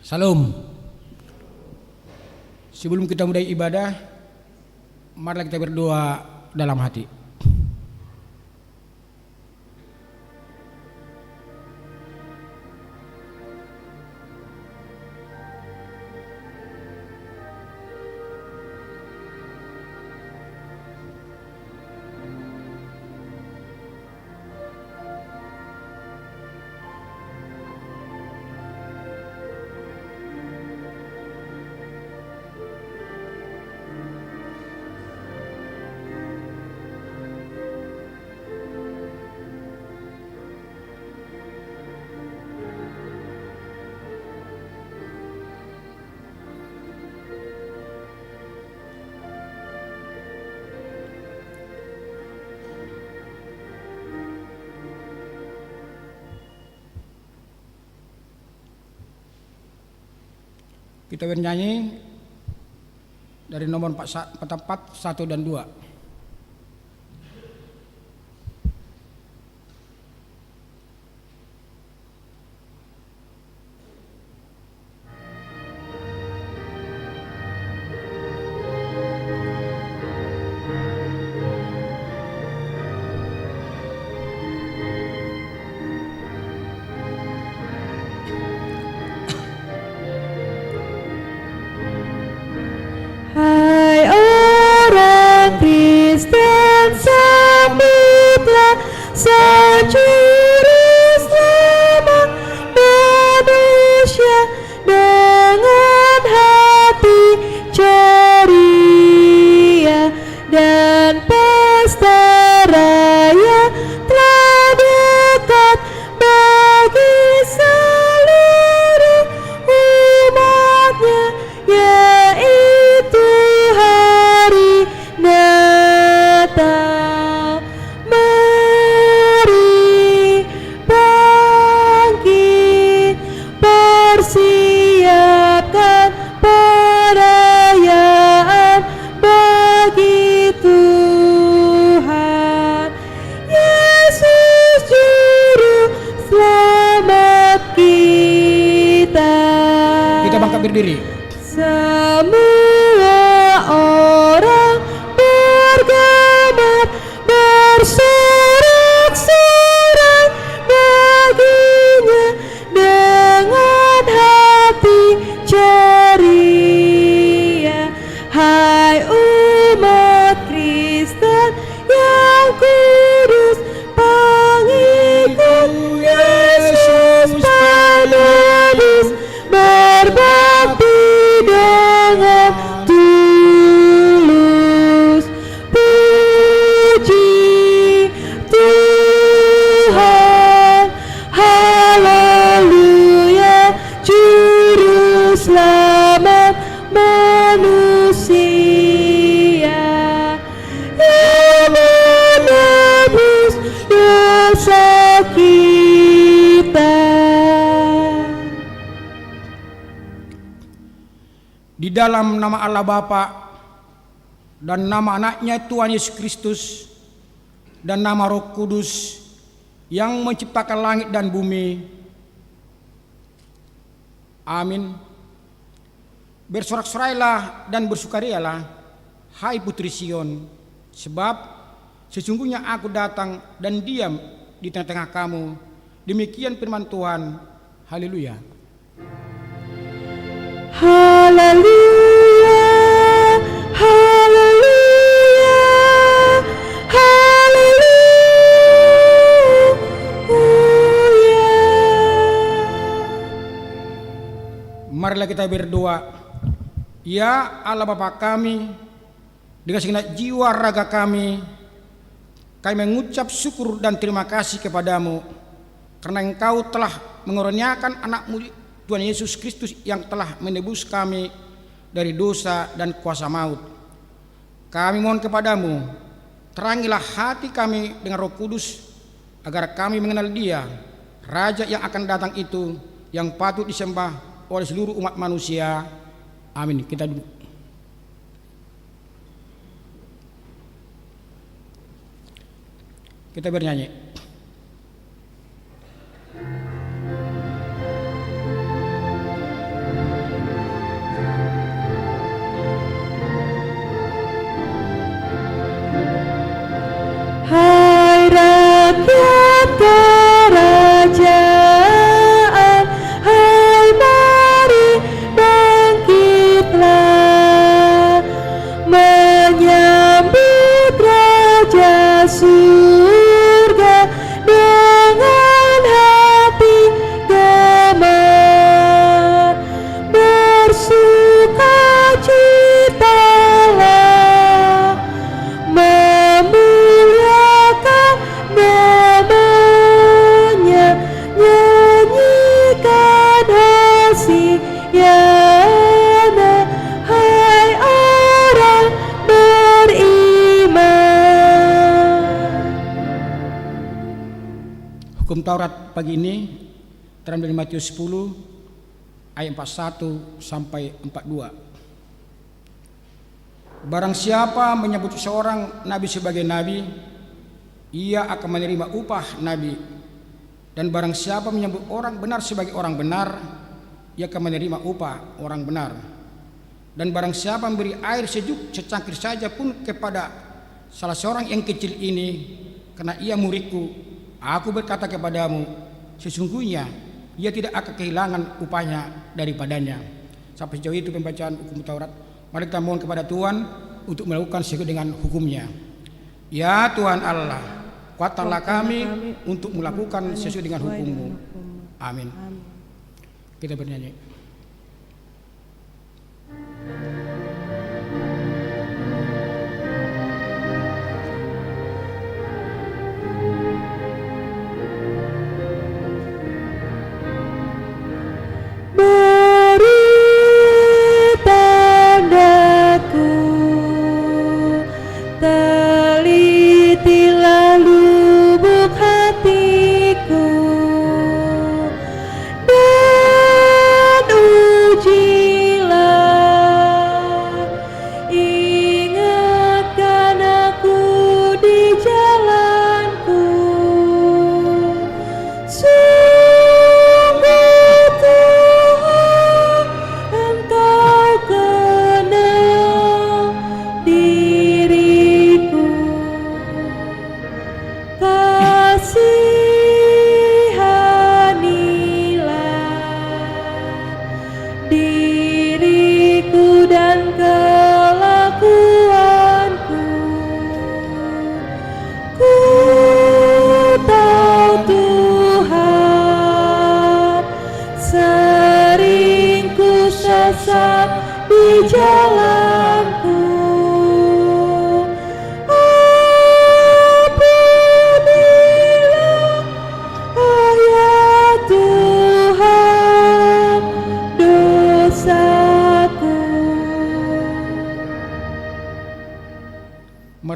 Salam. Sebelum kita mulai ibadah, marilah kita berdoa dalam hati. Kita bernyanyi dari nomor 44, 1 dan 2. berdiri. Semua orang bergema bersorak-sorai baginya dengan hati ceria. Hai umat Kristen yang kudus, pengikut Yesus penulis, berbakti dengan tulus. Puji Tuhan, haleluya, juru selamat manusia yang menebus dosa kita. Di dalam nama Allah Bapa dan nama anaknya Tuhan Yesus Kristus dan nama Roh Kudus yang menciptakan langit dan bumi. Amin. Bersorak-sorailah dan bersukarialah, hai putri Sion, sebab sesungguhnya aku datang dan diam di tengah-tengah kamu. Demikian firman Tuhan. Haleluya. Haleluya, haleluya, haleluya. Marilah kita berdoa. Ya Allah Bapa kami, dengan segenap jiwa raga kami mengucap syukur dan terima kasih kepadamu karena Engkau telah mengurniakan anak-Mu Tuhan Yesus Kristus yang telah menebus kami dari dosa dan kuasa maut. Kami mohon kepadamu, terangilah hati kami dengan Roh Kudus agar kami mengenal Dia, Raja yang akan datang itu, yang patut disembah oleh seluruh umat manusia. Amin. Kita duduk. Kita bernyanyi. Hai rakyat kerajaan, hai mari bangkitlah, menyambut Raja surga dengan hati gemar. Bersukacitalah, memuliakan namanya, nyanyikan Hosiana, hai orang beriman. Hukum Taurat pagi ini terambil dari Matius 10 ayat 41 sampai 42. Barang siapa menyebut seorang nabi sebagai nabi, ia akan menerima upah nabi. Dan barang siapa menyebut orang benar sebagai orang benar, ia akan menerima upah orang benar. Dan barang siapa memberi air sejuk secangkir saja pun kepada salah seorang yang kecil ini, karena ia muridku, aku berkata kepadamu, sesungguhnya ia tidak akan kehilangan upahnya daripadanya. Sampai sejauh itu pembacaan hukum Taurat. Mari kita mohon kepada Tuhan untuk melakukan sesuai dengan hukumnya. Ya Tuhan Allah, kuatkanlah kami untuk melakukan sesuai dengan hukum-Mu. Amin. Kita bernyanyi. Beri tanda-Ku, telitilah lubuk hatiku, dan ujilah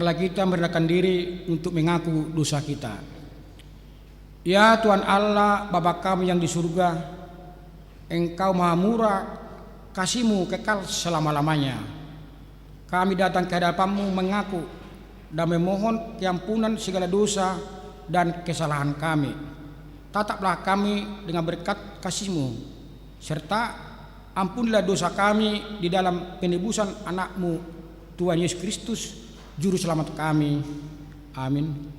Marilah kita merendahkan diri untuk mengaku dosa kita. Ya Tuhan Allah, Bapa kami yang di surga, Engkau maha murah, kasih-Mu kekal selama-lamanya. Kami datang ke hadapan-Mu mengaku dan memohon keampunan segala dosa dan kesalahan kami. Tataplah kami dengan berkat kasih-Mu, serta ampunilah dosa kami di dalam penebusan anak-Mu, Tuhan Yesus Kristus, Juru Selamat kami. Amin.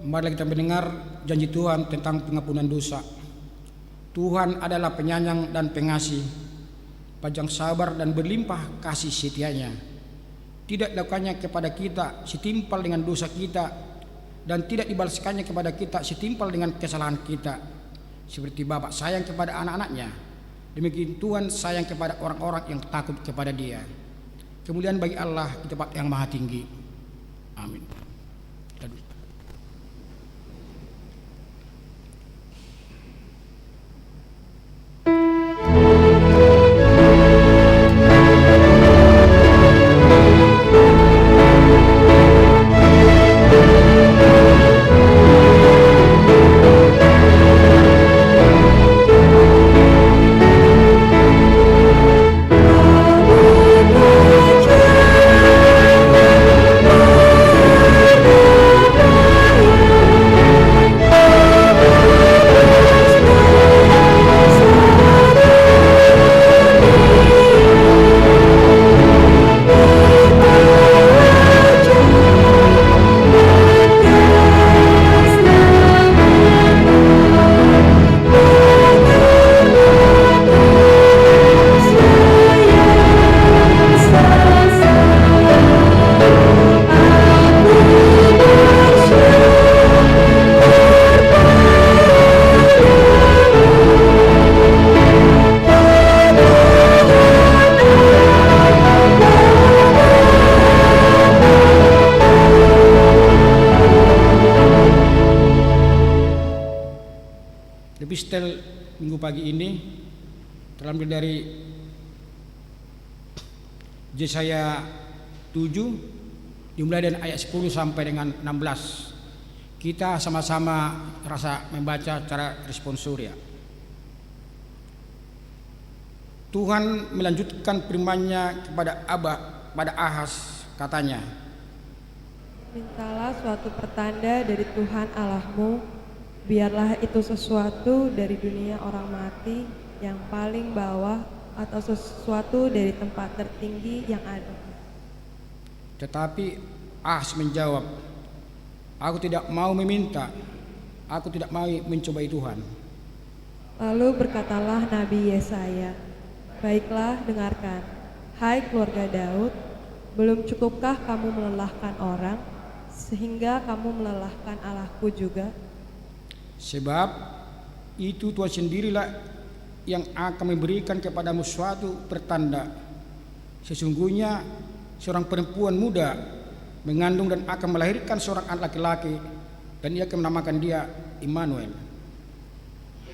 Marilah kita mendengar janji Tuhan tentang pengampunan dosa. Tuhan adalah penyayang dan pengasih, panjang sabar dan berlimpah kasih setianya. Tidak dilakukannya kepada kita setimpal dengan dosa kita, dan tidak dibalaskannya kepada kita setimpal dengan kesalahan kita. Seperti Bapa sayang kepada anak-anaknya, demikian Tuhan sayang kepada orang-orang yang takut kepada Dia. Kemuliaan bagi Allah di tempat yang maha tinggi. Amin. Epistel minggu pagi ini terambil dari Yesaya 7 dimulai dari ayat 10 sampai dengan 16. Kita sama-sama rasa membaca cara responsori ya. Tuhan melanjutkan firman-Nya kepada pada Ahaz, katanya, Mintalah suatu pertanda dari Tuhan Allahmu, biarlah itu sesuatu dari dunia orang mati yang paling bawah atau sesuatu dari tempat tertinggi yang ada. Tetapi Ahaz menjawab, aku tidak mau meminta, aku tidak mau mencobai Tuhan. Lalu berkatalah Nabi Yesaya, baiklah dengarkan, hai keluarga Daud, belum cukupkah kamu melelahkan orang, sehingga kamu melelahkan Allahku juga? Sebab itu Tuhan sendirilah yang akan memberikan kepadamu suatu pertanda. Sesungguhnya seorang perempuan muda mengandung dan akan melahirkan seorang anak laki-laki, dan ia akan menamakan dia Immanuel.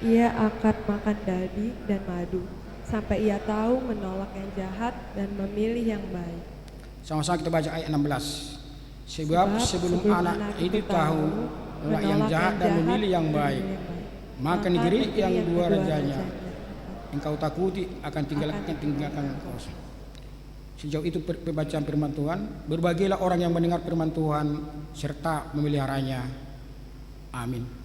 Ia akan makan daging dan madu, sampai ia tahu menolak yang jahat dan memilih yang baik. Sama-sama kita baca ayat 16. Sebab sebelum anak itu tahu menolak yang jahat dan memilih yang baik, maka negeri yang dua rajanya engkau takuti akan tinggalkan engkau. Sejauh itu pembacaan firman Tuhan. Berbahagialah orang yang mendengar firman Tuhan serta memeliharanya. Amin.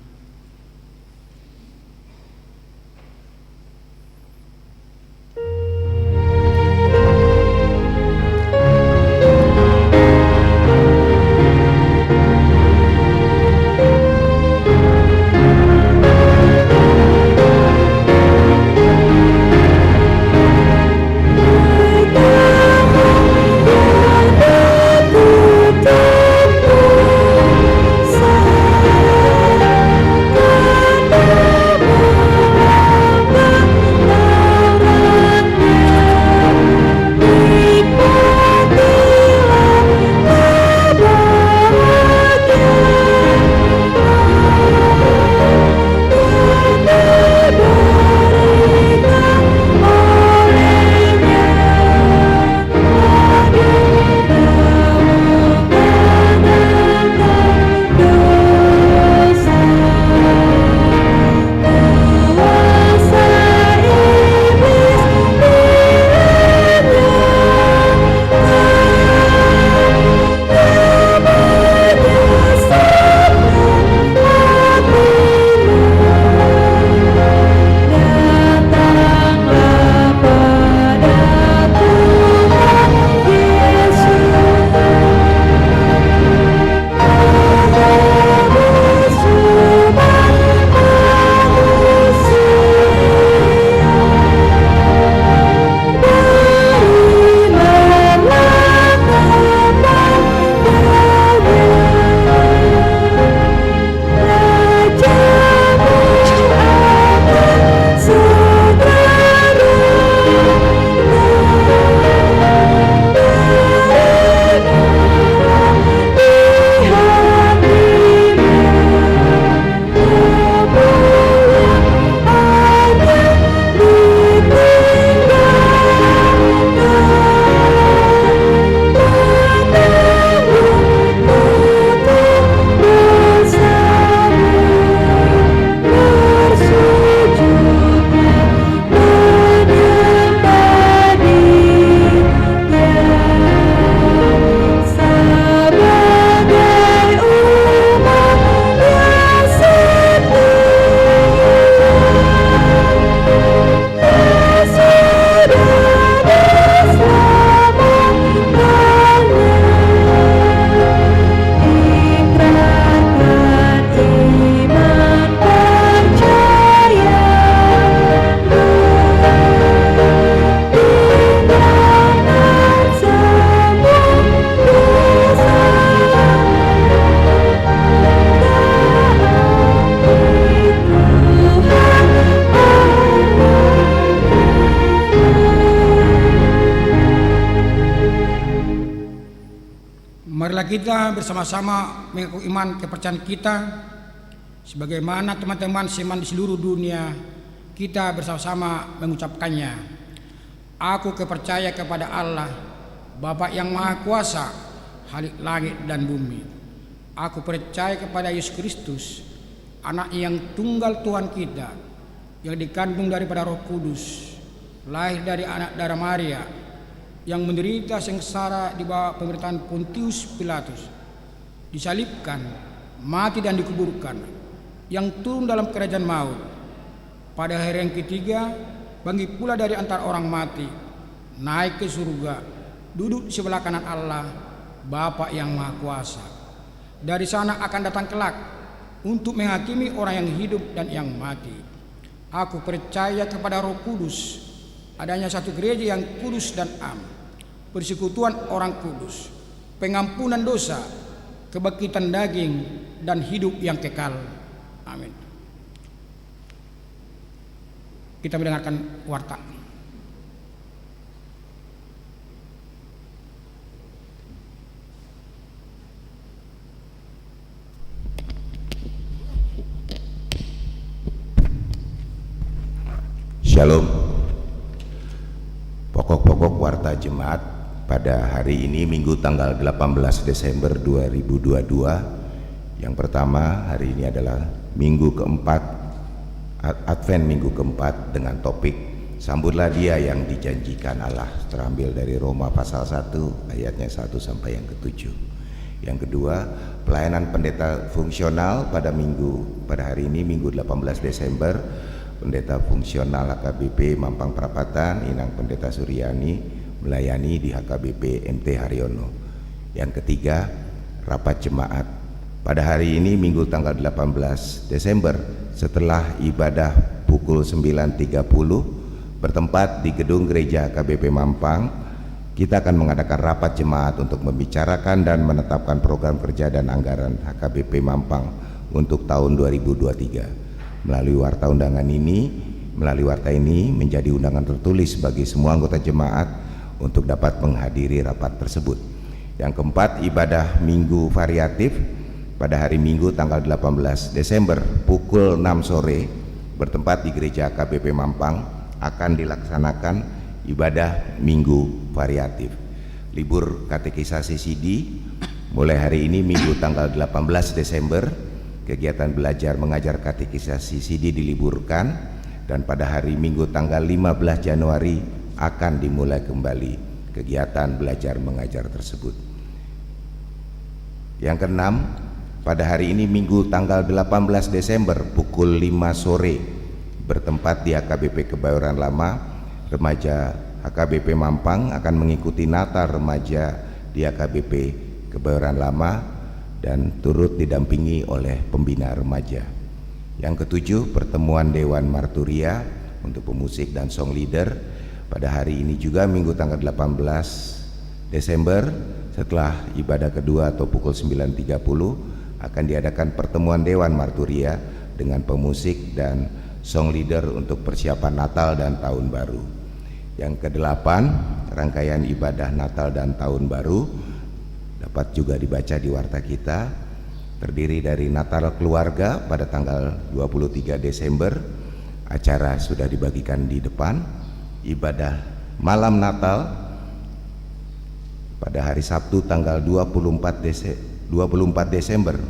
Marilah kita bersama-sama mengaku iman kepercayaan kita sebagaimana teman-teman seiman di seluruh dunia kita bersama-sama mengucapkannya. Aku percaya kepada Allah, Bapa yang Maha Kuasa, Khalik langit dan bumi. Aku percaya kepada Yesus Kristus, Anak yang tunggal Tuhan kita, yang dikandung daripada Roh Kudus, lahir dari anak darah Maria, yang menderita sengsara di bawah pemerintahan Pontius Pilatus, disalibkan, mati dan dikuburkan, yang turun dalam kerajaan maut. Pada hari yang ketiga, bangkit pula dari antara orang mati, naik ke surga, duduk di sebelah kanan Allah, Bapa yang Maha Kuasa. Dari sana akan datang kelak untuk menghakimi orang yang hidup dan yang mati. Aku percaya kepada Roh Kudus, adanya satu gereja yang kudus dan am, persekutuan orang kudus, pengampunan dosa, kebangkitan daging, dan hidup yang kekal. Amin. Kita mendengarkan warta. Shalom. Pokok-pokok warta jemaat pada hari ini Minggu tanggal 18 Desember 2022. Yang pertama, hari ini adalah Minggu keempat, Advent Minggu keempat, dengan topik Sambutlah Dia yang dijanjikan Allah, terambil dari Roma pasal 1 ayatnya 1 sampai yang ke-7. Yang kedua, pelayanan pendeta fungsional pada hari ini Minggu 18 Desember. Pendeta fungsional HKBP Mampang Perapatan, Inang Pendeta Suryani, melayani di HKBP MT Haryono. Yang ketiga, rapat jemaat pada hari ini Minggu tanggal 18 Desember setelah ibadah pukul 9.30 bertempat di gedung gereja HKBP Mampang. Kita akan mengadakan rapat jemaat untuk membicarakan dan menetapkan program kerja dan anggaran HKBP Mampang untuk tahun 2023. Melalui warta ini menjadi undangan tertulis bagi semua anggota jemaat untuk dapat menghadiri rapat tersebut. Yang keempat, ibadah minggu variatif pada hari Minggu tanggal 18 Desember pukul 6 sore bertempat di gereja HKBP Mampang akan dilaksanakan ibadah minggu variatif. Libur katekisasi CD mulai hari ini Minggu tanggal 18 Desember. Kegiatan belajar mengajar katekisasi CD diliburkan, dan pada hari Minggu tanggal 15 Januari akan dimulai kembali kegiatan belajar mengajar tersebut. Yang keenam, pada hari ini Minggu tanggal 18 Desember pukul 5 sore bertempat di HKBP Kebayoran Lama, remaja HKBP Mampang akan mengikuti Natal remaja di HKBP Kebayoran Lama dan turut didampingi oleh pembina remaja. Yang ketujuh, pertemuan Dewan Marturia untuk pemusik dan song leader pada hari ini juga Minggu tanggal 18 Desember setelah ibadah kedua atau pukul 9.30 akan diadakan pertemuan Dewan Marturia dengan pemusik dan song leader untuk persiapan Natal dan Tahun Baru. Yang kedelapan, rangkaian ibadah Natal dan Tahun Baru dapat juga dibaca di warta kita, terdiri dari Natal keluarga pada tanggal 23 Desember. Acara sudah dibagikan di depan. Ibadah malam Natal pada hari Sabtu tanggal 24 Desember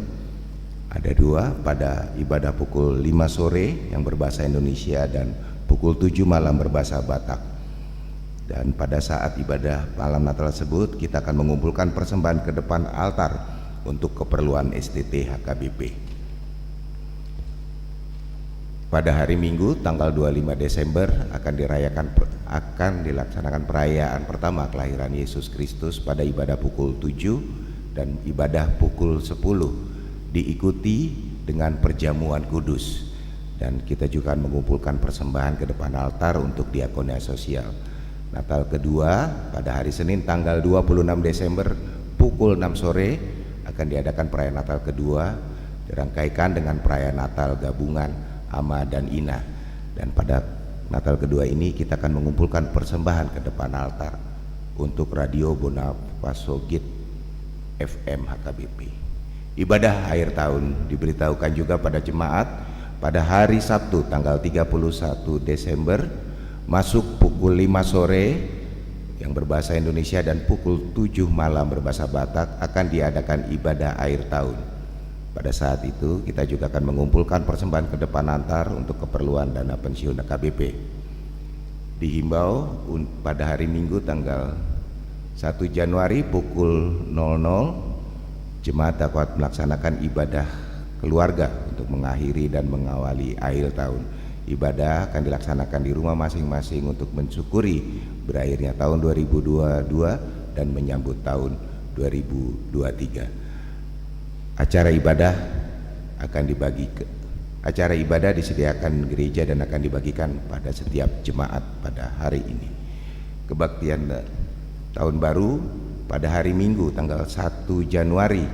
ada dua, pada ibadah pukul 5 sore yang berbahasa Indonesia dan pukul 7 malam berbahasa Batak. Dan pada saat ibadah malam Natal tersebut kita akan mengumpulkan persembahan ke depan altar untuk keperluan STT HKBP. Pada hari Minggu tanggal 25 Desember akan dilaksanakan perayaan pertama kelahiran Yesus Kristus pada ibadah pukul 7 dan ibadah pukul 10 diikuti dengan perjamuan kudus, dan kita juga akan mengumpulkan persembahan ke depan altar untuk diakonia sosial. Natal kedua pada hari Senin tanggal 26 Desember pukul 6 sore akan diadakan perayaan Natal kedua, dirangkaikan dengan perayaan Natal gabungan Ama dan Ina. Dan pada Natal kedua ini kita akan mengumpulkan persembahan ke depan altar untuk Radio Bonapasogit FM HKBP. Ibadah akhir tahun diberitahukan juga pada jemaat pada hari Sabtu tanggal 31 Desember masuk pukul 5 sore yang berbahasa Indonesia dan pukul 7 malam berbahasa Batak akan diadakan ibadah akhir tahun. Pada saat itu kita juga akan mengumpulkan persembahan ke depan altar untuk keperluan dana pensiun HKBP. Dihimbau pada hari Minggu tanggal 1 Januari pukul 00 jemaat dapat melaksanakan ibadah keluarga untuk mengakhiri dan mengawali akhir tahun. Ibadah akan dilaksanakan di rumah masing-masing untuk mensyukuri berakhirnya tahun 2022 dan menyambut tahun 2023. Acara ibadah disediakan gereja dan akan dibagikan pada setiap jemaat pada hari ini. Kebaktian tahun baru pada hari Minggu tanggal 1 Januari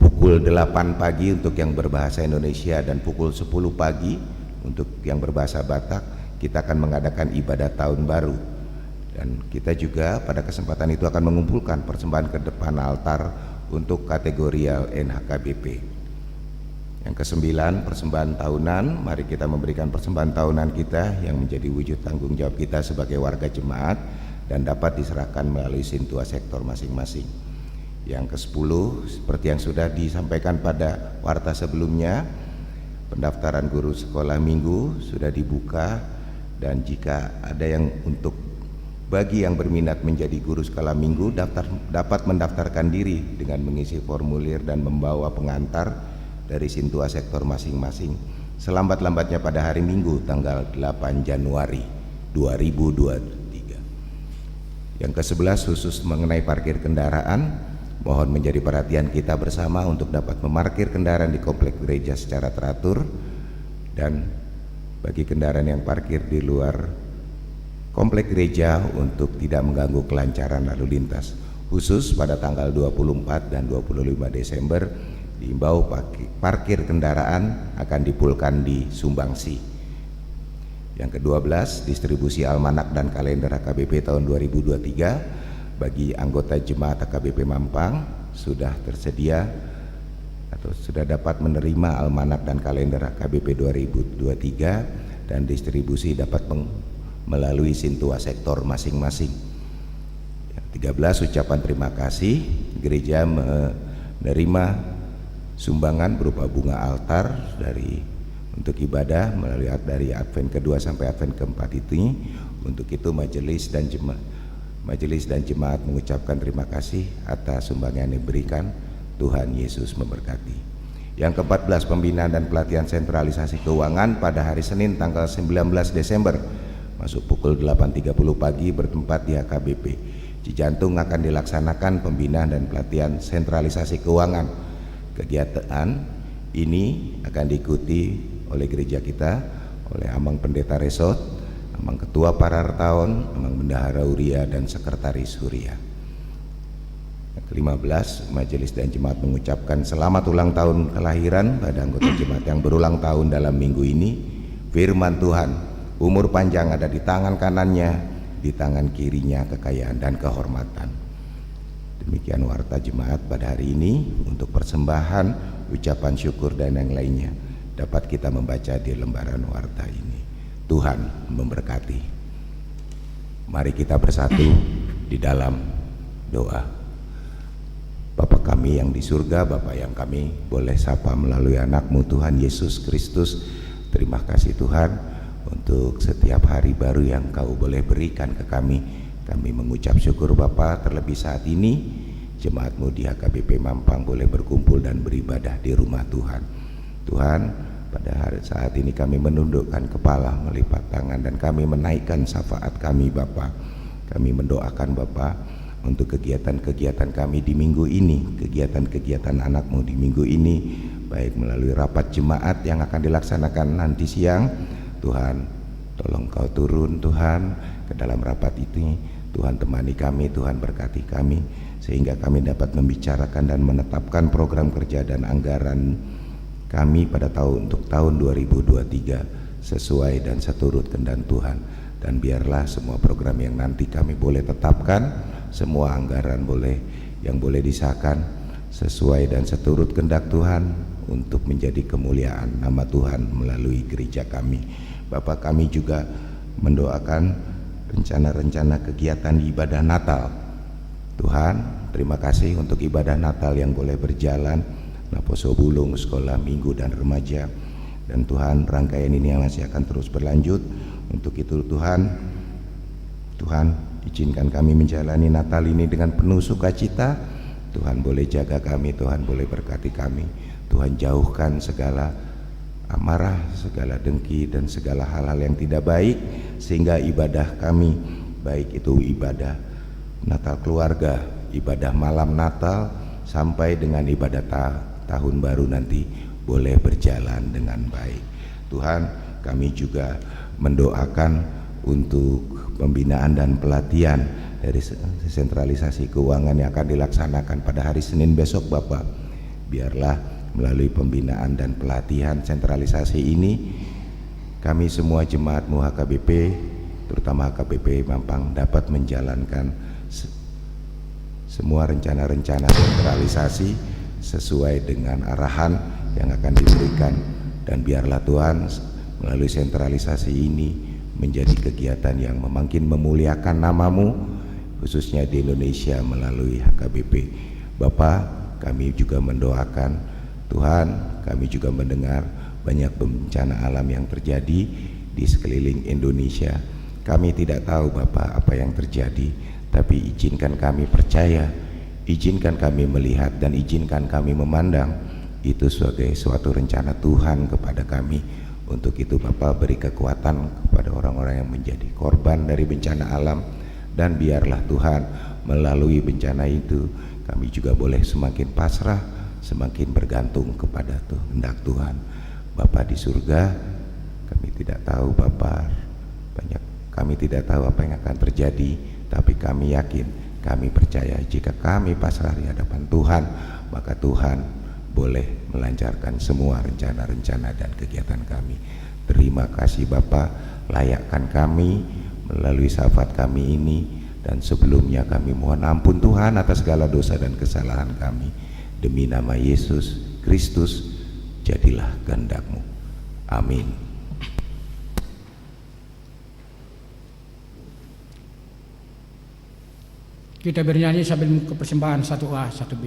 pukul 8 pagi untuk yang berbahasa Indonesia dan pukul 10 pagi untuk yang berbahasa Batak. Kita akan mengadakan ibadah tahun baru, dan kita juga pada kesempatan itu akan mengumpulkan persembahan ke depan altar untuk kategorial NHKBP. Yang kesembilan, persembahan tahunan. Mari kita memberikan persembahan tahunan kita yang menjadi wujud tanggung jawab kita sebagai warga jemaat dan dapat diserahkan melalui sintua sektor masing-masing. Yang ke-10, seperti yang sudah disampaikan pada warta sebelumnya, pendaftaran guru sekolah minggu sudah dibuka, dan jika ada yang bagi yang berminat menjadi guru sekolah minggu dapat mendaftarkan diri dengan mengisi formulir dan membawa pengantar dari sintua sektor masing-masing selambat-lambatnya pada hari Minggu tanggal 8 Januari 2023. Yang ke-11 khusus mengenai parkir kendaraan, mohon menjadi perhatian kita bersama untuk dapat memarkir kendaraan di komplek gereja secara teratur, dan bagi kendaraan yang parkir di luar komplek gereja untuk tidak mengganggu kelancaran lalu lintas. Khusus pada tanggal 24 dan 25 Desember diimbau parkir kendaraan akan dipulkan di Sumbangsi. Yang ke-12, distribusi almanak dan kalender HKBP tahun 2023 bagi anggota jemaat HKBP Mampang sudah tersedia atau sudah dapat menerima almanak dan kalender HKBP 2023, dan distribusi dapat melalui sintua sektor masing-masing. Yang 13, ucapan terima kasih. Gereja menerima sumbangan berupa bunga altar untuk ibadah melalui dari Advent kedua sampai Advent keempat ini. Untuk itu majelis dan jemaat mengucapkan terima kasih atas sumbangan yang diberikan. Tuhan Yesus memberkati. Yang ke-14, pembinaan dan pelatihan sentralisasi keuangan pada hari Senin tanggal 19 Desember masuk pukul 8.30 pagi bertempat di HKBP Cijantung akan dilaksanakan pembinaan dan pelatihan sentralisasi keuangan. Kegiatan ini akan diikuti oleh gereja kita, oleh Amang Pendeta Resot, Amang Ketua Parartaon, Amang Bendahara Huria, dan Sekretaris Huria. Yang ke-15, majelis dan jemaat mengucapkan selamat ulang tahun kelahiran pada anggota jemaat yang berulang tahun dalam minggu ini. Firman Tuhan, umur panjang ada di tangan kanannya, di tangan kirinya kekayaan dan kehormatan. Demikian warta jemaat pada hari ini. Untuk persembahan, ucapan syukur dan yang lainnya dapat kita membaca di lembaran warta ini. Tuhan memberkati. Mari kita bersatu di dalam doa. Bapa kami yang di surga, Bapa yang kami boleh sapa melalui anak-Mu Tuhan Yesus Kristus, terima kasih Tuhan untuk setiap hari baru yang Kau boleh berikan ke kami. Kami mengucap syukur Bapa, terlebih saat ini jemaat-Mu di HKBP Mampang boleh berkumpul dan beribadah di rumah Tuhan. Tuhan, pada hari saat ini kami menundukkan kepala, melipat tangan, dan kami menaikkan syafaat kami Bapa. Kami mendoakan Bapa untuk kegiatan-kegiatan kami di minggu ini, kegiatan-kegiatan anak-Mu di minggu ini, baik melalui rapat jemaat yang akan dilaksanakan nanti siang. Tuhan, tolong Kau turun Tuhan ke dalam rapat ini. Tuhan temani kami, Tuhan berkati kami, sehingga kami dapat membicarakan dan menetapkan program kerja dan anggaran kami pada untuk tahun 2023 sesuai dan seturut kehendak Tuhan. Dan biarlah semua program yang nanti kami boleh tetapkan, semua anggaran yang boleh disahkan sesuai dan seturut kehendak Tuhan untuk menjadi kemuliaan nama Tuhan melalui gereja kami. Bapak, kami juga mendoakan rencana-rencana kegiatan ibadah Natal. Tuhan, terima kasih untuk ibadah Natal yang boleh berjalan, Naposo Bulung, sekolah minggu dan remaja. Dan Tuhan, rangkaian ini yang masih akan terus berlanjut. Untuk itu Tuhan izinkan kami menjalani Natal ini dengan penuh sukacita. Tuhan boleh jaga kami, Tuhan boleh berkati kami. Tuhan jauhkan segala amarah, segala dengki, dan segala hal-hal yang tidak baik, sehingga ibadah kami, baik itu ibadah Natal keluarga, ibadah malam Natal, sampai dengan ibadah tahun baru nanti boleh berjalan dengan baik. Tuhan, kami juga mendoakan untuk pembinaan dan pelatihan dari sentralisasi keuangan yang akan dilaksanakan pada hari Senin besok Bapak. Biarlah melalui pembinaan dan pelatihan sentralisasi ini, kami semua jemaat-Mu HKBP, terutama HKBP Mampang, dapat menjalankan semua rencana-rencana sentralisasi sesuai dengan arahan yang akan diberikan, dan biarlah Tuhan melalui sentralisasi ini menjadi kegiatan yang makin memuliakan nama-Mu, khususnya di Indonesia melalui HKBP. Bapa, kami juga mendoakan Tuhan, kami juga mendengar banyak bencana alam yang terjadi di sekeliling Indonesia. Kami tidak tahu Bapa apa yang terjadi, tapi izinkan kami percaya, izinkan kami melihat, dan izinkan kami memandang itu sebagai suatu rencana Tuhan kepada kami. Untuk itu Bapa, beri kekuatan kepada orang-orang yang menjadi korban dari bencana alam, dan biarlah Tuhan melalui bencana itu kami juga boleh semakin pasrah, semakin bergantung kepada kehendak Tuhan. Bapa di surga, kami tidak tahu Bapa, kami tidak tahu apa yang akan terjadi, tapi kami yakin, kami percaya jika kami pasrah di hadapan Tuhan, maka Tuhan boleh melancarkan semua rencana-rencana dan kegiatan kami. Terima kasih Bapa, layakkan kami melalui syafaat kami ini, dan sebelumnya kami mohon ampun Tuhan atas segala dosa dan kesalahan kami. Demi nama Yesus Kristus, jadilah kehendak-Mu. Amin. Kita bernyanyi sambil ke persembahan 1A, 1B.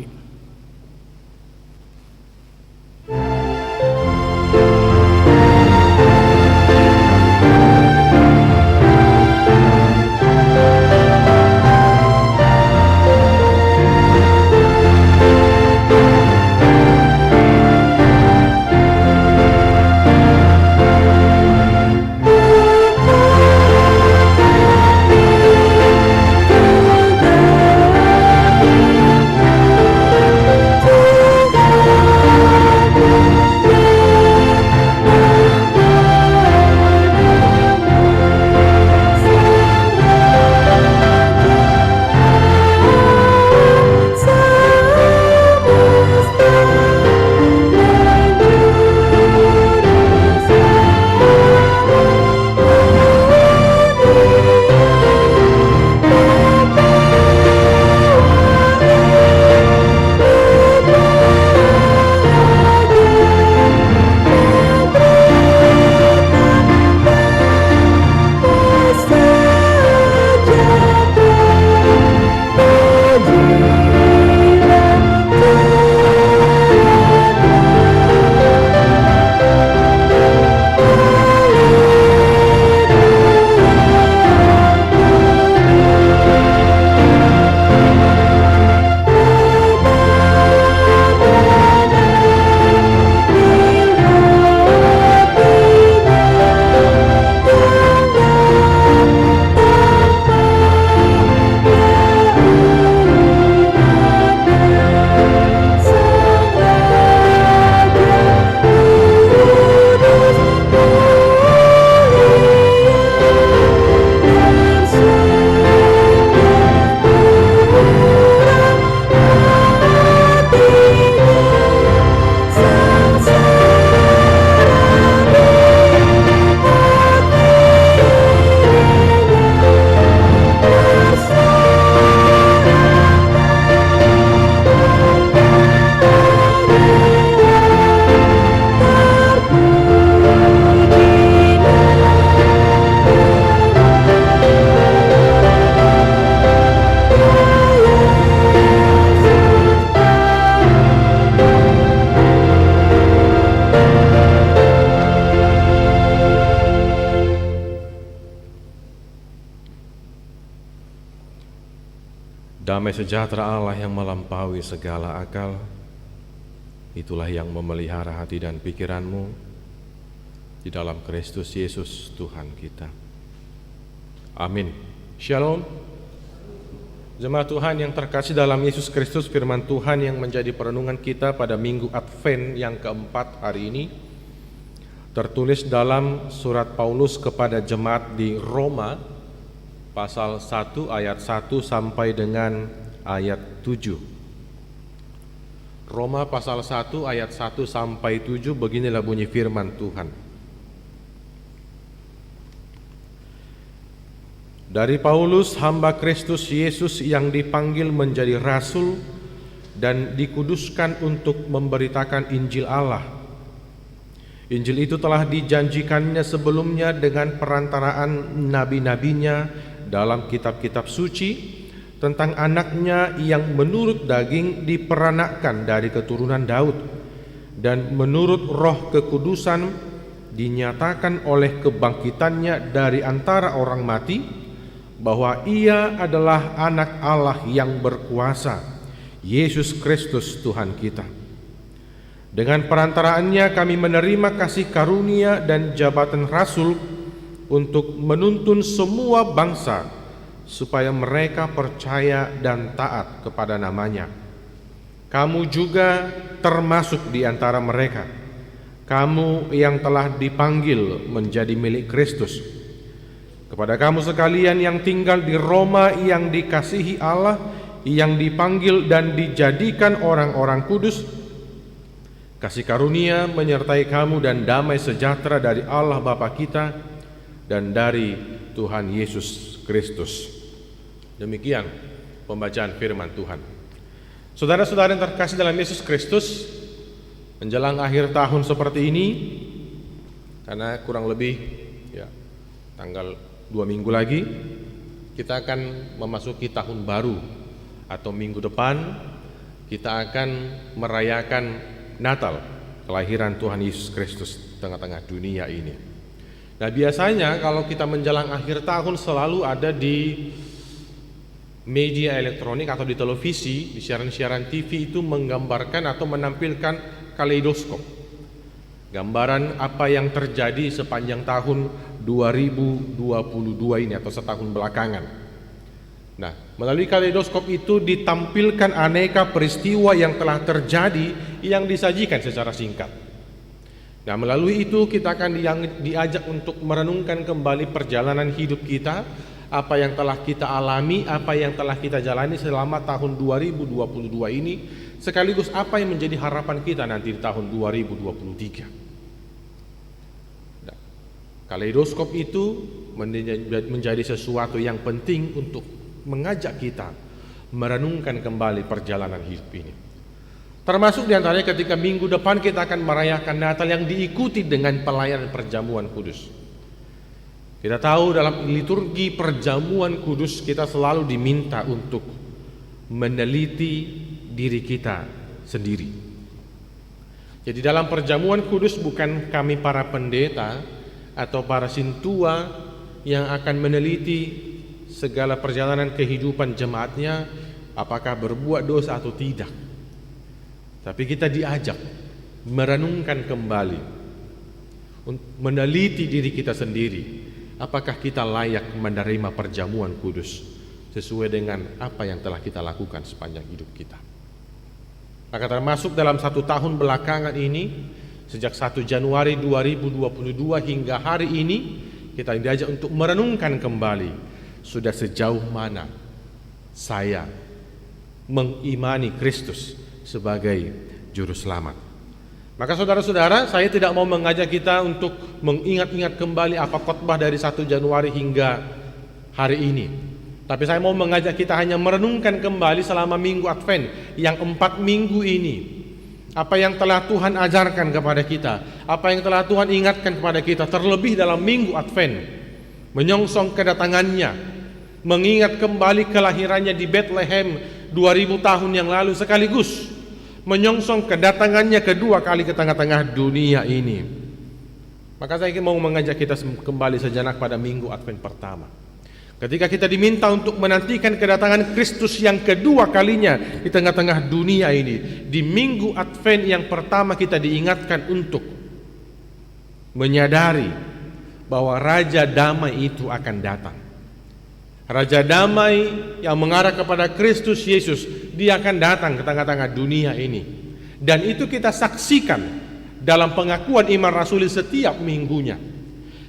Damai sejahtera Allah yang melampaui segala akal, itulah yang memelihara hati dan pikiranmu di dalam Kristus Yesus Tuhan kita. Amin. Shalom. Jemaat Tuhan yang terkasih dalam Yesus Kristus, firman Tuhan yang menjadi perenungan kita pada Minggu Advent yang keempat hari ini tertulis dalam surat Paulus kepada jemaat di Roma pasal 1 ayat 1 sampai dengan ayat 7. Roma pasal 1 ayat 1 sampai 7, beginilah bunyi firman Tuhan. Dari Paulus, hamba Kristus Yesus yang dipanggil menjadi rasul dan dikuduskan untuk memberitakan Injil Allah. Injil itu telah dijanjikannya sebelumnya dengan perantaraan nabi-nabinya dalam kitab-kitab suci tentang anaknya yang menurut daging diperanakkan dari keturunan Daud dan menurut roh kekudusan dinyatakan oleh kebangkitannya dari antara orang mati bahwa ia adalah anak Allah yang berkuasa, Yesus Kristus Tuhan kita. Dengan perantaraannya kami menerima kasih karunia dan jabatan rasul untuk menuntun semua bangsa supaya mereka percaya dan taat kepada namanya. Kamu juga termasuk di antara mereka, kamu yang telah dipanggil menjadi milik Kristus. Kepada kamu sekalian yang tinggal di Roma, yang dikasihi Allah, yang dipanggil dan dijadikan orang-orang kudus, kasih karunia menyertai kamu dan damai sejahtera dari Allah Bapa kita dan dari Tuhan Yesus Kristus. Demikian pembacaan firman Tuhan. Saudara-saudara yang terkasih dalam Yesus Kristus, menjelang akhir tahun seperti ini, karena kurang lebih tanggal 2 minggu lagi kita akan memasuki tahun baru, atau minggu depan kita akan merayakan Natal, kelahiran Tuhan Yesus Kristus tengah-tengah dunia ini. Nah, biasanya kalau kita menjelang akhir tahun selalu ada di media elektronik atau di televisi, di siaran-siaran TV itu menggambarkan atau menampilkan kaleidoskop, gambaran apa yang terjadi sepanjang tahun 2022 ini atau setahun belakangan. Nah, melalui kaleidoskop itu ditampilkan aneka peristiwa yang telah terjadi yang disajikan secara singkat. Nah, melalui itu kita akan diajak untuk merenungkan kembali perjalanan hidup kita, apa yang telah kita alami, apa yang telah kita jalani selama tahun 2022 ini, sekaligus apa yang menjadi harapan kita nanti di tahun 2023. Nah, kaleidoskop itu menjadi sesuatu yang penting untuk mengajak kita merenungkan kembali perjalanan hidup ini. Termasuk diantaranya ketika minggu depan kita akan merayakan Natal yang diikuti dengan pelayanan perjamuan kudus. Kita tahu dalam liturgi perjamuan kudus kita selalu diminta untuk meneliti diri kita sendiri. Jadi dalam perjamuan kudus bukan kami para pendeta atau para sintua yang akan meneliti segala perjalanan kehidupan jemaatnya, apakah berbuat dosa atau tidak. Tapi kita diajak merenungkan kembali, meneliti diri kita sendiri. Apakah kita layak menerima perjamuan kudus sesuai dengan apa yang telah kita lakukan sepanjang hidup kita. Maka termasuk dalam 1 tahun belakangan ini, sejak 1 Januari 2022 hingga hari ini, kita diajak untuk merenungkan kembali sudah sejauh mana saya mengimani Kristus sebagai juru selamat. Maka saudara-saudara, saya tidak mau mengajak kita untuk mengingat-ingat kembali apa khotbah dari 1 Januari hingga hari ini. Tapi saya mau mengajak kita hanya merenungkan kembali selama minggu Advent yang 4 minggu ini. Apa yang telah Tuhan ajarkan kepada kita, apa yang telah Tuhan ingatkan kepada kita, terlebih dalam minggu Advent, menyongsong kedatangannya, mengingat kembali kelahirannya di Bethlehem 2000 tahun yang lalu, sekaligus menyongsong kedatangannya kedua kali ke tengah-tengah dunia ini. Maka saya mau mengajak kita kembali sejenak pada minggu Advent pertama, ketika kita diminta untuk menantikan kedatangan Kristus yang kedua kalinya di tengah-tengah dunia ini. Di minggu Advent yang pertama kita diingatkan untuk menyadari bahwa Raja Damai itu akan datang. Raja Damai yang mengarah kepada Kristus Yesus, dia akan datang ke tengah-tengah dunia ini. Dan itu kita saksikan dalam pengakuan iman rasuli setiap minggunya.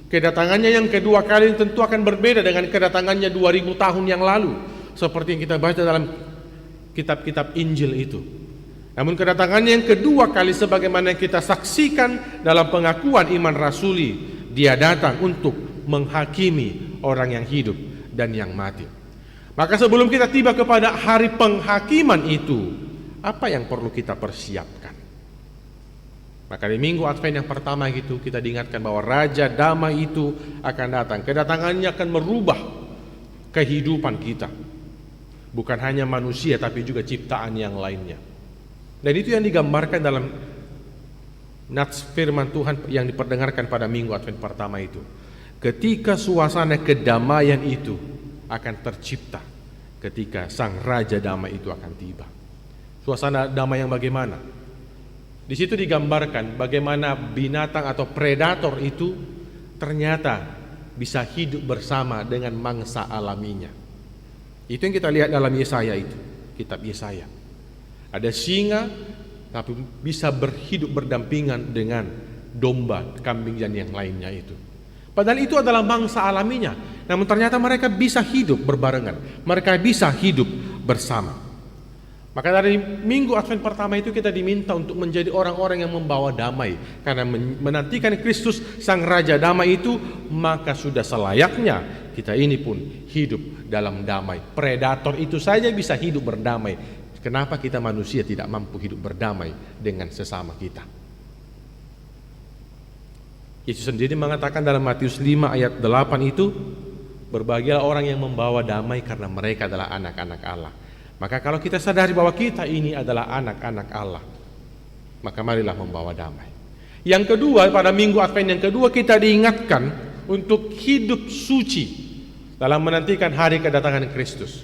Kedatangannya yang kedua kali tentu akan berbeda dengan kedatangannya 2000 tahun yang lalu, seperti yang kita baca dalam kitab-kitab Injil itu. Namun kedatangannya yang kedua kali sebagaimana yang kita saksikan dalam pengakuan iman rasuli, dia datang untuk menghakimi orang yang hidup dan yang mati. Maka sebelum kita tiba kepada hari penghakiman itu, apa yang perlu kita persiapkan? Maka di minggu Advent yang pertama itu kita diingatkan bahwa Raja Damai itu akan datang. Kedatangannya akan merubah kehidupan kita. Bukan hanya manusia tapi juga ciptaan yang lainnya. Dan itu yang digambarkan dalam nats firman Tuhan yang diperdengarkan pada minggu Advent pertama itu. Ketika suasana kedamaian itu akan tercipta ketika Sang Raja Damai itu akan tiba. Suasana damai yang bagaimana? Di situ digambarkan bagaimana binatang atau predator itu ternyata bisa hidup bersama dengan mangsa alaminya. Itu yang kita lihat dalam Yesaya itu, kitab Yesaya. Ada singa tapi bisa berhidup berdampingan dengan domba, kambing dan yang lainnya itu. Padahal itu adalah mangsa alaminya. Namun ternyata mereka bisa hidup berbarengan. Mereka bisa hidup bersama. Maka dari minggu Advent pertama itu kita diminta untuk menjadi orang-orang yang membawa damai. Karena menantikan Kristus Sang Raja Damai itu, maka sudah selayaknya kita ini pun hidup dalam damai. Predator itu saja bisa hidup berdamai. Kenapa kita manusia tidak mampu hidup berdamai dengan sesama kita? Yesus sendiri mengatakan dalam Matius 5 ayat 8 itu, berbahagialah orang yang membawa damai karena mereka adalah anak-anak Allah. Maka kalau kita sadari bahwa kita ini adalah anak-anak Allah, maka marilah membawa damai. Yang kedua, pada minggu Advent yang kedua kita diingatkan untuk hidup suci dalam menantikan hari kedatangan Kristus.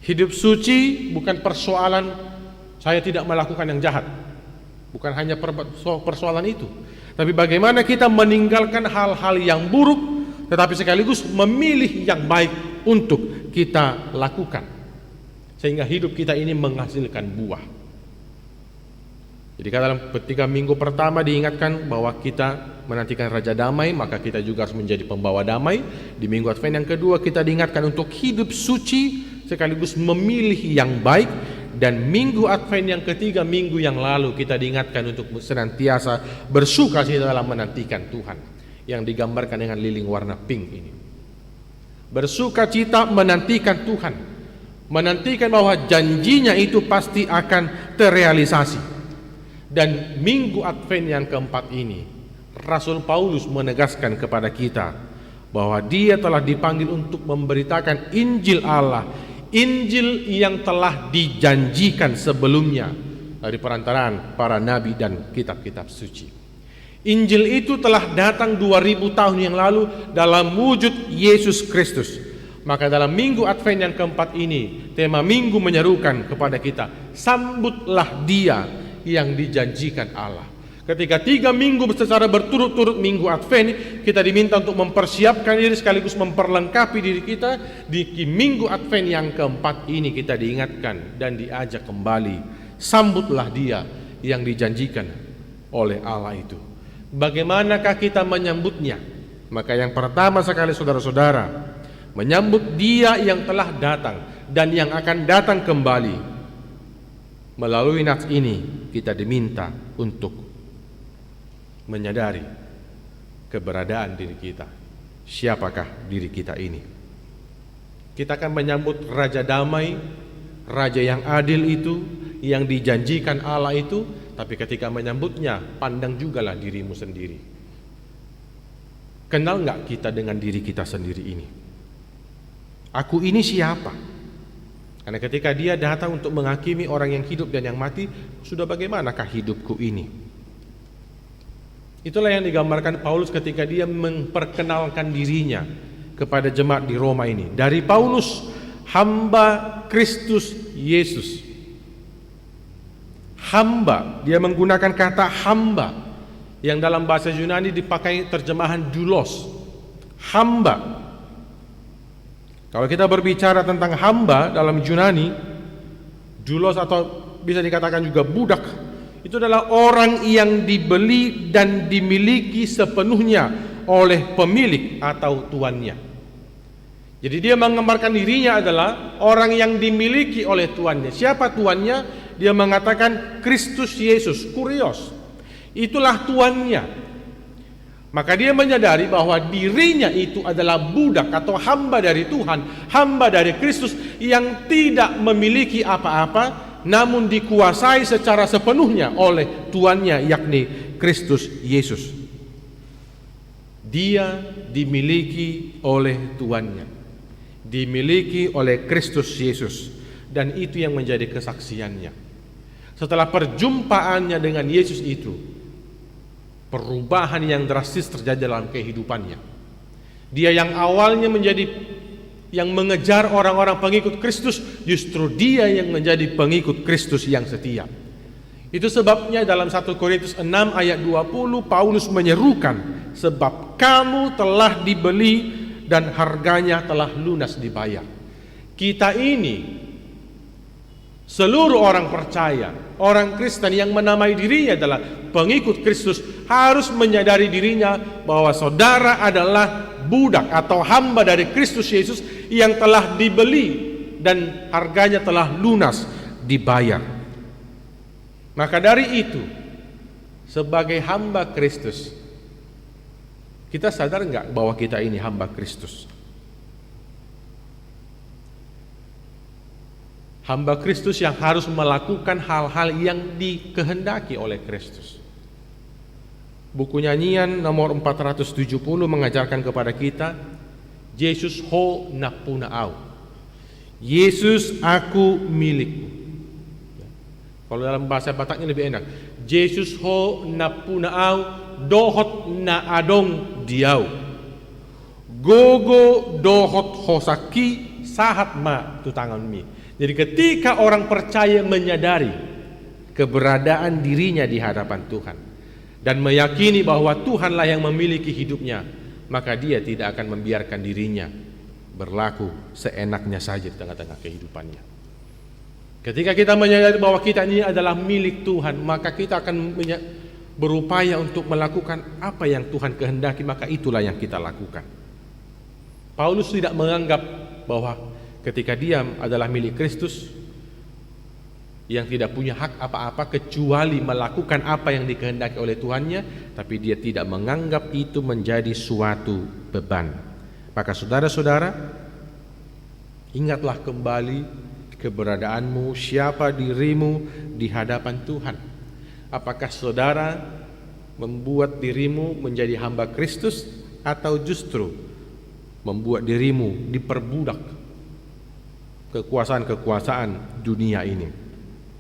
Hidup suci bukan persoalan saya tidak melakukan yang jahat. Bukan hanya persoalan itu. Tapi bagaimana kita meninggalkan hal-hal yang buruk, tetapi sekaligus memilih yang baik untuk kita lakukan. Sehingga hidup kita ini menghasilkan buah. Jadi dalam ketika minggu pertama diingatkan bahwa kita menantikan Raja Damai, maka kita juga harus menjadi pembawa damai. Di minggu Advent yang kedua kita diingatkan untuk hidup suci sekaligus memilih yang baik. Dan minggu Advent yang ketiga, minggu yang lalu kita diingatkan untuk senantiasa bersuka cita dalam menantikan Tuhan, yang digambarkan dengan lilin warna pink ini. Bersuka cita menantikan Tuhan, menantikan bahwa janjinya itu pasti akan terrealisasi. Dan minggu Advent yang keempat ini, Rasul Paulus menegaskan kepada kita bahwa dia telah dipanggil untuk memberitakan Injil Allah, Injil yang telah dijanjikan sebelumnya dari perantaraan para nabi dan kitab-kitab suci. Injil itu telah datang 2000 tahun yang lalu dalam wujud Yesus Kristus. Maka dalam minggu Advent yang keempat ini, tema minggu menyerukan kepada kita, sambutlah Dia yang dijanjikan Allah. Ketika 3 minggu secara berturut-turut minggu Advent, kita diminta untuk mempersiapkan diri sekaligus memperlengkapi diri kita. Di minggu Advent yang keempat ini kita diingatkan dan diajak kembali, sambutlah Dia yang dijanjikan oleh Allah itu. Bagaimanakah kita menyambutnya? Maka yang pertama sekali saudara-saudara, menyambut Dia yang telah datang dan yang akan datang kembali. Melalui nats ini kita diminta untuk menyadari keberadaan diri kita. Siapakah diri kita ini? Kita akan menyambut Raja Damai, Raja yang adil itu, yang dijanjikan Allah itu. Tapi ketika menyambutnya, pandang jugalah dirimu sendiri. Kenal gak kita dengan diri kita sendiri ini? Aku ini siapa? Karena ketika Dia datang untuk menghakimi orang yang hidup dan yang mati, sudah bagaimanakah hidupku ini? Itulah yang digambarkan Paulus ketika dia memperkenalkan dirinya kepada jemaat di Roma ini. Dari Paulus, hamba Kristus Yesus. Hamba, dia menggunakan kata hamba, yang dalam bahasa Yunani dipakai terjemahan doulos. Hamba. Kalau kita berbicara tentang hamba dalam Yunani, doulos atau bisa dikatakan juga budak, itu adalah orang yang dibeli dan dimiliki sepenuhnya oleh pemilik atau tuannya. Jadi dia menggambarkan dirinya adalah orang yang dimiliki oleh tuannya. Siapa tuannya? Dia mengatakan Kristus Yesus, Kurios. Itulah tuannya. Maka dia menyadari bahwa dirinya itu adalah budak atau hamba dari Tuhan, hamba dari Kristus yang tidak memiliki apa-apa, namun dikuasai secara sepenuhnya oleh tuannya, yakni Kristus Yesus. Dia dimiliki oleh tuannya, dimiliki oleh Kristus Yesus, dan itu yang menjadi kesaksiannya. Setelah perjumpaannya dengan Yesus itu, perubahan yang drastis terjadi dalam kehidupannya. Dia yang awalnya yang mengejar orang-orang pengikut Kristus, justru dia yang menjadi pengikut Kristus yang setia. Itu sebabnya dalam 1 Korintus 6 ayat 20 Paulus menyerukan, sebab kamu telah dibeli dan harganya telah lunas dibayar. Kita ini, seluruh orang percaya, orang Kristen yang menamai dirinya adalah pengikut Kristus, harus menyadari dirinya bahwa saudara adalah budak atau hamba dari Kristus Yesus yang telah dibeli dan harganya telah lunas dibayar. Maka dari itu, sebagai hamba Kristus, kita sadar enggak bahwa kita ini hamba Kristus? Hamba Kristus yang harus melakukan hal-hal yang dikehendaki oleh Kristus. Buku nyanyian nomor 470 mengajarkan kepada kita, Yesus ho napunaau, Yesus aku milikmu. Kalau dalam bahasa Bataknya lebih enak, Yesus ho napunaau dohot na adong diau, gogo dohot hosaki sahat ma tutangan mi. Jadi ketika orang percaya menyadari keberadaan dirinya di hadapan Tuhan dan meyakini bahwa Tuhanlah yang memiliki hidupnya, maka dia tidak akan membiarkan dirinya berlaku seenaknya saja di tengah-tengah kehidupannya. Ketika kita menyadari bahwa kita ini adalah milik Tuhan, maka kita akan berupaya untuk melakukan apa yang Tuhan kehendaki, maka itulah yang kita lakukan. Paulus tidak menganggap bahwa ketika dia adalah milik Kristus, yang tidak punya hak apa-apa kecuali melakukan apa yang dikehendaki oleh Tuhannya, tapi dia tidak menganggap itu menjadi suatu beban. Maka saudara-saudara, ingatlah kembali keberadaanmu, siapa dirimu di hadapan Tuhan. Apakah saudara membuat dirimu menjadi hamba Kristus, atau justru membuat dirimu diperbudak kekuasaan-kekuasaan dunia ini?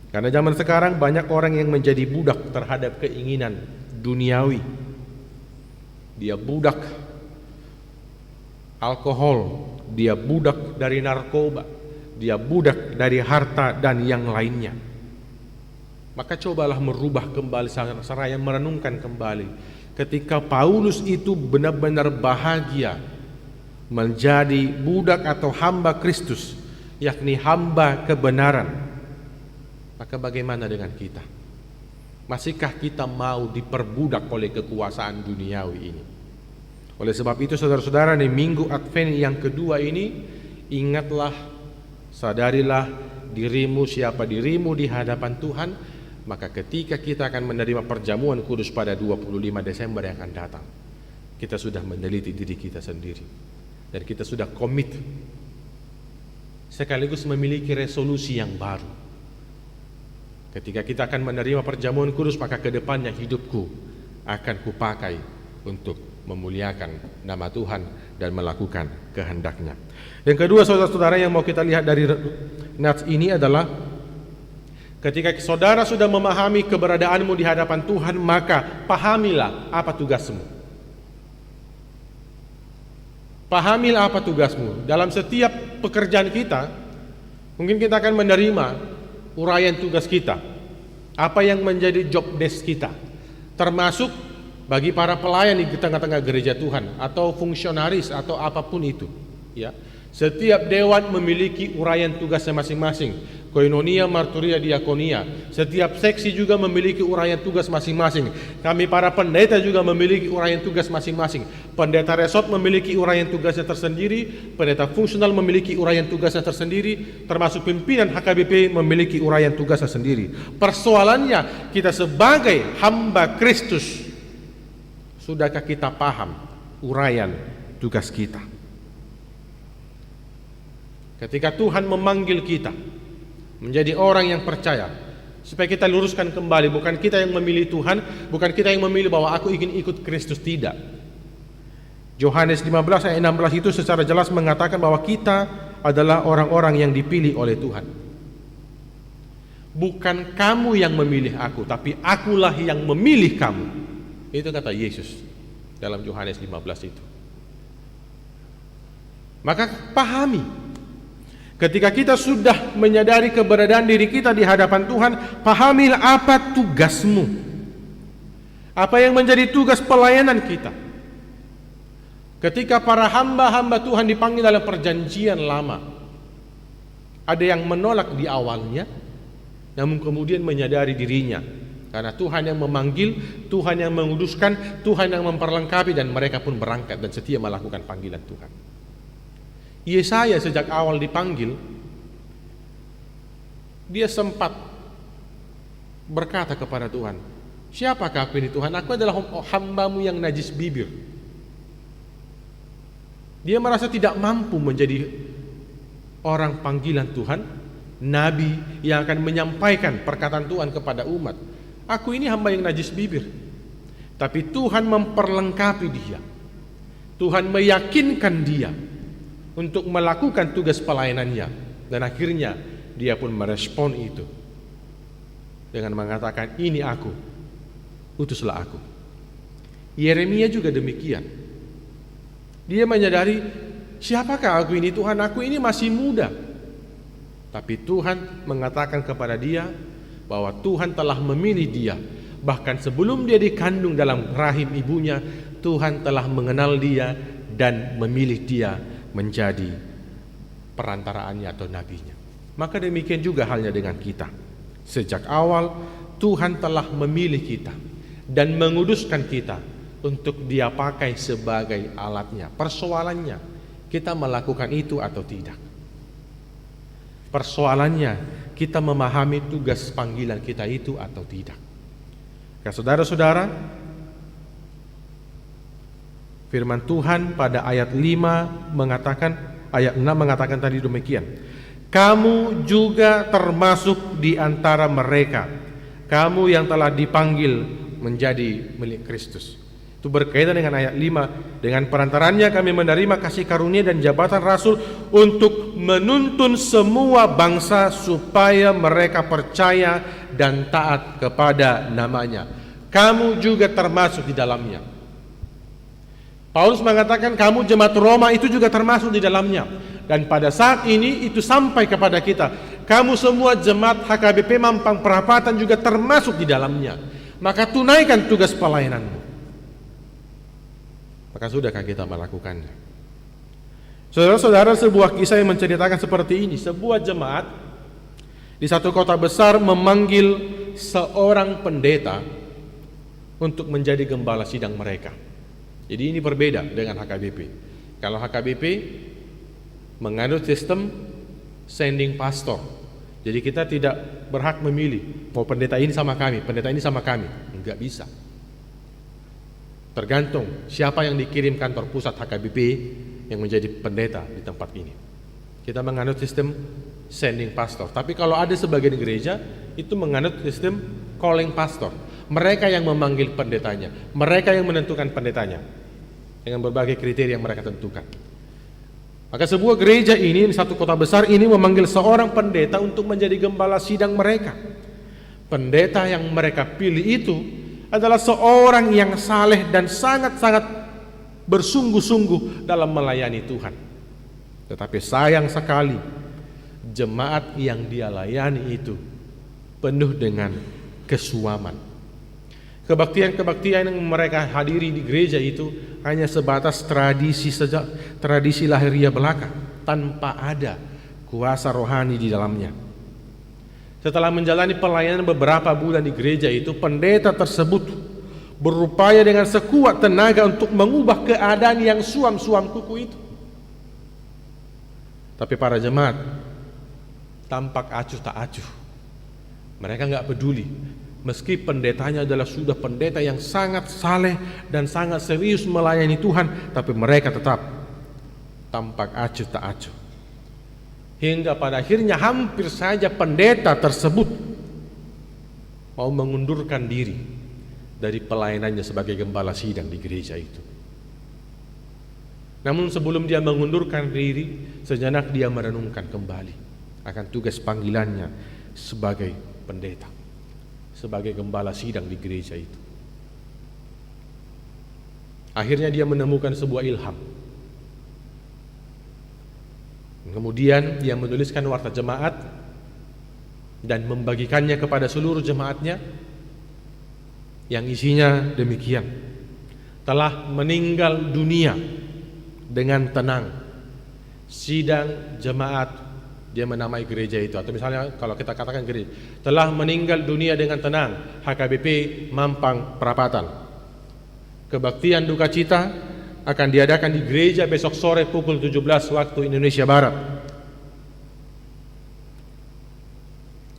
Karena zaman sekarang banyak orang yang menjadi budak terhadap keinginan duniawi. Dia budak alkohol, dia budak dari narkoba, dia budak dari harta dan yang lainnya. Maka cobalah merubah kembali, seraya merenungkan kembali ketika Paulus itu benar-benar bahagia menjadi budak atau hamba Kristus, yakni hamba kebenaran. Maka bagaimana dengan kita? Masihkah kita mau diperbudak oleh kekuasaan duniawi ini? Oleh sebab itu saudara-saudara, di minggu Advent yang kedua ini, ingatlah, sadarilah dirimu, siapa dirimu di hadapan Tuhan. Maka ketika kita akan menerima perjamuan kudus pada 25 Desember yang akan datang, kita sudah meneliti diri kita sendiri, dan kita sudah komit sekaligus memiliki resolusi yang baru. Ketika kita akan menerima perjamuan kudus, maka ke depannya hidupku akan kupakai untuk memuliakan nama Tuhan dan melakukan kehendaknya. Yang kedua, saudara-saudara, yang mau kita lihat dari nats ini adalah ketika saudara sudah memahami keberadaanmu di hadapan Tuhan, maka pahamilah apa tugasmu. Pahamilah apa tugasmu. Dalam setiap pekerjaan kita, mungkin kita akan menerima uraian tugas kita, apa yang menjadi job desk kita, termasuk bagi para pelayan di tengah-tengah gereja Tuhan atau fungsionaris atau apapun itu, ya. Setiap dewan memiliki uraian tugasnya masing-masing. Koinonia, marturia, diakonia. Setiap seksi juga memiliki uraian tugas masing-masing. Kami para pendeta juga memiliki uraian tugas masing-masing. Pendeta resort memiliki uraian tugasnya tersendiri. Pendeta fungsional memiliki uraian tugasnya tersendiri. Termasuk pimpinan HKBP memiliki uraian tugasnya sendiri. Persoalannya, kita sebagai hamba Kristus, sudahkah kita paham uraian tugas kita? Ketika Tuhan memanggil kita menjadi orang yang percaya. Supaya kita luruskan kembali, bukan kita yang memilih Tuhan, bukan kita yang memilih bahwa aku ingin ikut Kristus, tidak. Yohanes 15 ayat 16 itu secara jelas mengatakan bahwa kita adalah orang-orang yang dipilih oleh Tuhan. Bukan kamu yang memilih aku, tapi akulah yang memilih kamu. Itu kata Yesus dalam Yohanes 15 itu. Maka pahami, ketika kita sudah menyadari keberadaan diri kita di hadapan Tuhan, pahamilah apa tugasmu, apa yang menjadi tugas pelayanan kita. Ketika para hamba-hamba Tuhan dipanggil dalam perjanjian lama, ada yang menolak di awalnya, namun kemudian menyadari dirinya, karena Tuhan yang memanggil, Tuhan yang menguduskan, Tuhan yang memperlengkapi, dan mereka pun berangkat dan setia melakukan panggilan Tuhan. Yesaya sejak awal dipanggil, dia sempat berkata kepada Tuhan, siapakah aku ini Tuhan? Aku adalah hambamu yang najis bibir. Dia merasa tidak mampu menjadi orang panggilan Tuhan, nabi yang akan menyampaikan perkataan Tuhan kepada umat. Aku ini hamba yang najis bibir. Tapi Tuhan memperlengkapi dia. Tuhan meyakinkan dia untuk melakukan tugas pelayanannya, dan akhirnya dia pun merespon itu dengan mengatakan, ini aku, utuslah aku. Yeremia juga demikian. Dia menyadari, siapakah aku ini Tuhan? Aku ini masih muda. Tapi Tuhan mengatakan kepada dia bahwa Tuhan telah memilih dia. Bahkan sebelum dia dikandung dalam rahim ibunya, Tuhan telah mengenal dia dan memilih dia menjadi perantaraannya atau nabinya. Maka demikian juga halnya dengan kita. Sejak awal Tuhan telah memilih kita dan menguduskan kita untuk dia pakai sebagai alatnya. Persoalannya, kita melakukan itu atau tidak. Persoalannya, kita memahami tugas panggilan kita itu atau tidak. Ya, saudara-saudara, firman Tuhan pada ayat 5 mengatakan, ayat 6 mengatakan tadi demikian. Kamu juga termasuk di antara mereka, kamu yang telah dipanggil menjadi milik Kristus. Itu berkaitan dengan ayat 5. Dengan perantaranya kami menerima kasih karunia dan jabatan rasul untuk menuntun semua bangsa supaya mereka percaya dan taat kepada namanya. Kamu juga termasuk di dalamnya. Paulus mengatakan kamu jemaat Roma itu juga termasuk di dalamnya. Dan pada saat ini itu sampai kepada kita. Kamu semua jemaat HKBP Mampang Perapatan juga termasuk di dalamnya. Maka tunaikan tugas pelayananmu. Maka sudahkah kita melakukannya? Saudara-saudara, sebuah kisah yang menceritakan seperti ini. Sebuah jemaat di satu kota besar memanggil seorang pendeta untuk menjadi gembala sidang mereka. Jadi ini berbeda dengan HKBP. Kalau HKBP menganut sistem sending pastor. Jadi kita tidak berhak memilih mau pendeta ini sama kami, pendeta ini sama kami. Enggak bisa. Tergantung siapa yang dikirim kantor pusat HKBP yang menjadi pendeta di tempat ini. Kita menganut sistem sending pastor. Tapi kalau ada sebagian gereja itu menganut sistem calling pastor. Mereka yang memanggil pendetanya, mereka yang menentukan pendetanya dengan berbagai kriteria yang mereka tentukan. Maka sebuah gereja ini di satu kota besar ini memanggil seorang pendeta untuk menjadi gembala sidang mereka. Pendeta yang mereka pilih itu adalah seorang yang saleh dan sangat-sangat bersungguh-sungguh dalam melayani Tuhan. Tetapi sayang sekali, jemaat yang dia layani itu penuh dengan kesuaman. Kebaktian-kebaktian yang mereka hadiri di gereja itu hanya sebatas tradisi saja, tradisi lahiriah belaka, tanpa ada kuasa rohani di dalamnya. Setelah menjalani pelayanan beberapa bulan di gereja itu, pendeta tersebut berupaya dengan sekuat tenaga untuk mengubah keadaan yang suam-suam kuku itu. Tapi para jemaat tampak acuh tak acuh. Mereka nggak peduli. Meski pendetanya adalah sudah pendeta yang sangat saleh dan sangat serius melayani Tuhan, tapi mereka tetap tampak acuh tak acuh. hingga pada akhirnya hampir saja pendeta tersebut mau mengundurkan diri dari pelayanannya sebagai gembala sidang di gereja itu. Namun sebelum dia mengundurkan diri, sejenak dia merenungkan kembali akan tugas panggilannya sebagai pendeta, sebagai gembala sidang di gereja itu. Akhirnya dia menemukan sebuah ilham. Kemudian dia menuliskan warta jemaat dan membagikannya kepada seluruh jemaatnya, yang isinya demikian: telah meninggal dunia dengan tenang sidang jemaat, dia menamai gereja itu, atau misalnya kalau kita katakan gereja, telah meninggal dunia dengan tenang HKBP Mampang Perapatan. Kebaktian duka cita akan diadakan di gereja besok sore pukul 17 waktu Indonesia Barat.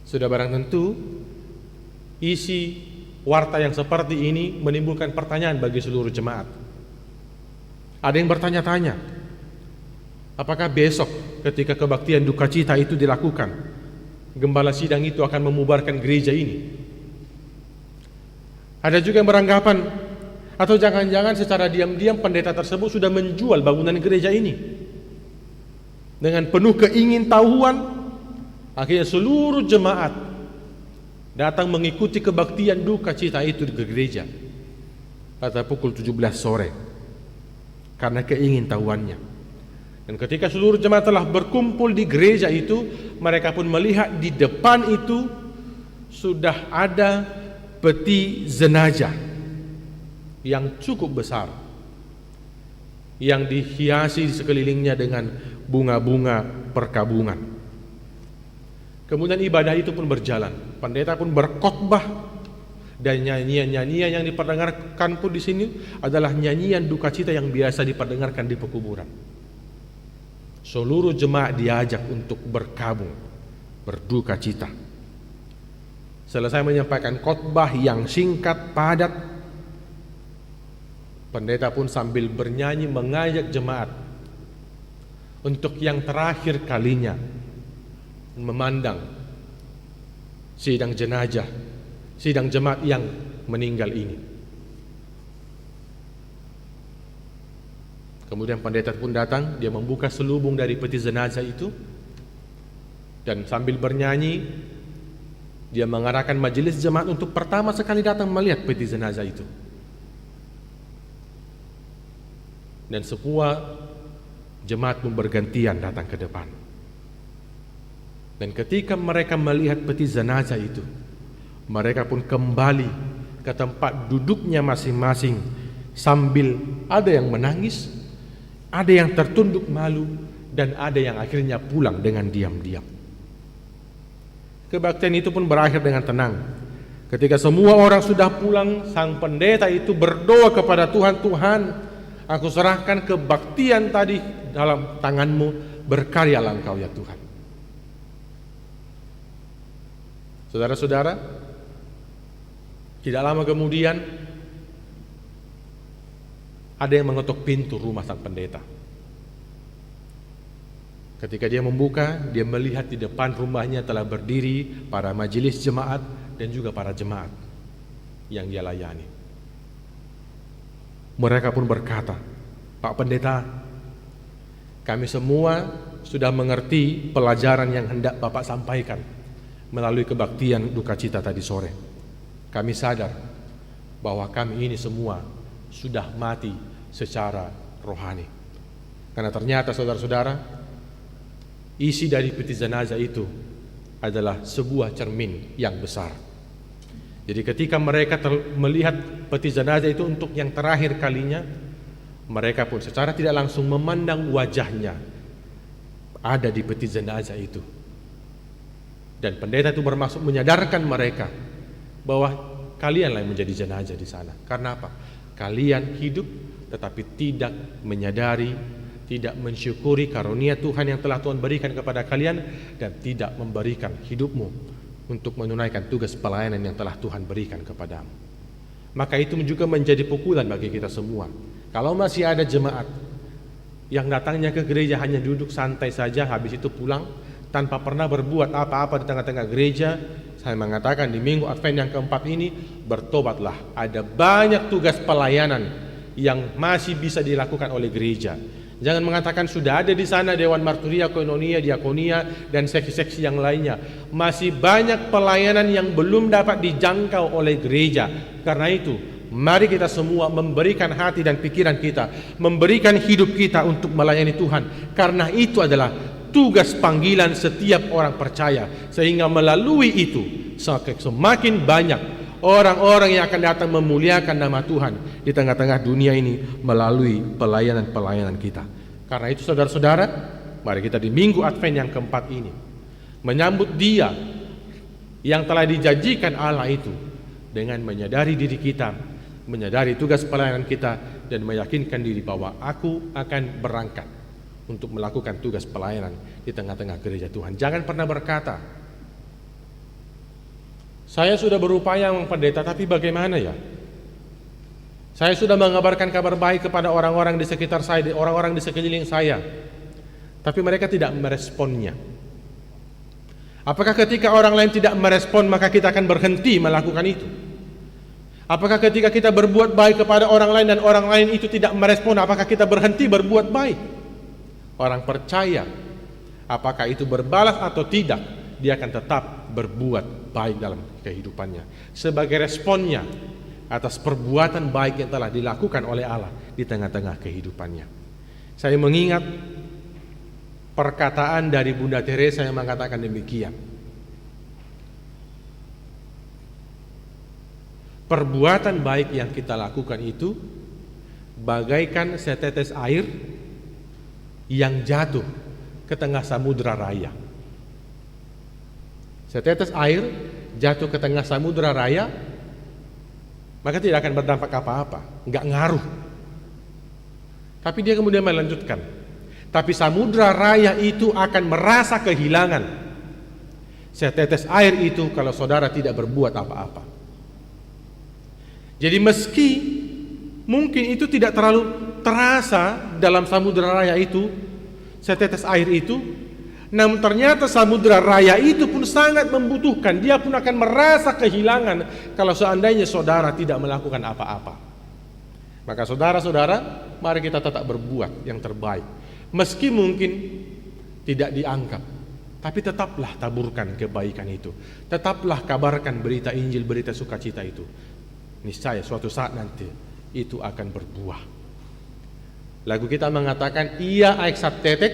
Sudah barang tentu isi warta yang seperti ini menimbulkan pertanyaan bagi seluruh jemaat. Ada yang bertanya-tanya, apakah besok ketika kebaktian duka cita itu dilakukan, gembala sidang itu akan memubarkan gereja ini? Ada juga yang beranggapan, atau jangan-jangan secara diam-diam pendeta tersebut sudah menjual bangunan gereja ini. Dengan penuh keingintahuan, akhirnya seluruh jemaat datang mengikuti kebaktian duka cita itu di gereja pada pukul 17 sore karena keingintahuannya. Dan ketika seluruh jemaat telah berkumpul di gereja itu, mereka pun melihat di depan itu sudah ada peti jenazah yang cukup besar, yang dihiasi di sekelilingnya dengan bunga-bunga perkabungan. Kemudian ibadah itu pun berjalan. Pendeta pun berkhotbah, dan nyanyian-nyanyian yang diperdengarkan pun di sini adalah nyanyian duka cita yang biasa diperdengarkan di pekuburan. Seluruh jemaat diajak untuk berkabung, berduka cita. Selesai menyampaikan khotbah yang singkat padat, pendeta pun sambil bernyanyi mengajak jemaat untuk yang terakhir kalinya memandang sidang jenazah, sidang jemaat yang meninggal ini. Kemudian pendeta pun datang, dia membuka selubung dari peti jenazah itu, dan sambil bernyanyi dia mengarahkan majelis jemaat untuk pertama sekali datang melihat peti jenazah itu. Dan semua jemaat pun bergantian datang ke depan. Dan ketika mereka melihat peti jenazah itu, mereka pun kembali ke tempat duduknya masing-masing, sambil ada yang menangis, ada yang tertunduk malu, dan ada yang akhirnya pulang dengan diam-diam. Kebaktian itu pun berakhir dengan tenang. Ketika semua orang sudah pulang, sang pendeta itu berdoa kepada Tuhan, "Tuhan, aku serahkan kebaktian tadi dalam tangan-Mu, berkaryalah Engkau ya Tuhan." Saudara-saudara, tidak lama kemudian ada yang mengetuk pintu rumah sang pendeta. Ketika dia membuka, dia melihat di depan rumahnya telah berdiri para majelis jemaat dan juga para jemaat yang dia layani. Mereka pun berkata, "Pak Pendeta, kami semua sudah mengerti pelajaran yang hendak Bapak sampaikan melalui kebaktian duka cita tadi sore. Kami sadar bahwa kami ini semua sudah mati secara rohani. Karena ternyata saudara-saudara, isi dari peti jenazah itu adalah sebuah cermin yang besar. Jadi ketika mereka melihat peti jenazah itu untuk yang terakhir kalinya, mereka pun secara tidak langsung memandang wajahnya ada di peti jenazah itu. Dan pendeta itu bermaksud menyadarkan mereka bahwa kalianlah yang menjadi jenazah di sana. Karena apa? Kalian hidup tetapi tidak menyadari, tidak mensyukuri karunia Tuhan yang telah Tuhan berikan kepada kalian, dan tidak memberikan hidupmu untuk menunaikan tugas pelayanan yang telah Tuhan berikan kepadamu. Maka itu juga menjadi pukulan bagi kita semua. Kalau masih ada jemaat yang datangnya ke gereja hanya duduk santai saja, habis itu pulang, tanpa pernah berbuat apa-apa di tengah-tengah gereja, saya mengatakan di minggu Advent yang keempat ini, bertobatlah. Ada banyak tugas pelayanan yang masih bisa dilakukan oleh gereja. Jangan mengatakan sudah ada di sana Dewan Marturia, Koinonia, Diakonia, dan seksi-seksi yang lainnya. Masih banyak pelayanan yang belum dapat dijangkau oleh gereja. Karena itu, mari kita semua memberikan hati dan pikiran kita, memberikan hidup kita untuk melayani Tuhan. Karena itu adalah tugas panggilan setiap orang percaya. Sehingga melalui itu, semakin banyak orang-orang yang akan datang memuliakan nama Tuhan di tengah-tengah dunia ini melalui pelayanan-pelayanan kita. Karena itu saudara-saudara, mari kita di minggu Advent yang keempat ini menyambut Dia yang telah dijanjikan Allah itu dengan menyadari diri kita, menyadari tugas pelayanan kita, dan meyakinkan diri bahwa aku akan berangkat untuk melakukan tugas pelayanan di tengah-tengah gereja Tuhan. Jangan pernah berkata, saya sudah berupaya mempendeta, tapi bagaimana ya? Saya sudah mengabarkan kabar baik kepada orang-orang di sekitar saya, orang-orang di sekeliling saya, tapi mereka tidak meresponnya. Apakah ketika orang lain tidak merespon, maka kita akan berhenti melakukan itu? Apakah ketika kita berbuat baik kepada orang lain dan orang lain itu tidak merespon, apakah kita berhenti berbuat baik? Orang percaya, apakah itu berbalas atau tidak, dia akan tetap berbuat baik dalam kehidupannya sebagai responnya atas perbuatan baik yang telah dilakukan oleh Allah di tengah-tengah kehidupannya. Saya mengingat perkataan dari Bunda Teresa yang mengatakan demikian. Perbuatan baik yang kita lakukan itu bagaikan setetes air yang jatuh ke tengah samudra raya. Setetes air jatuh ke tengah samudra raya, maka tidak akan berdampak apa-apa, enggak ngaruh. Tapi dia kemudian melanjutkan, tapi samudra raya itu akan merasa kehilangan setetes air itu kalau saudara tidak berbuat apa-apa. Jadi meski mungkin itu tidak terlalu terasa dalam samudra raya itu, setetes air itu, namun ternyata samudra raya itu pun sangat membutuhkan. Dia pun akan merasa kehilangan kalau seandainya saudara tidak melakukan apa-apa. Maka saudara-saudara, mari kita tetap berbuat yang terbaik. Meski mungkin tidak dianggap, tapi tetaplah taburkan kebaikan itu. Tetaplah kabarkan berita Injil, berita sukacita itu. Niscaya suatu saat nanti itu akan berbuah. Lagu kita mengatakan ia aiksat tetek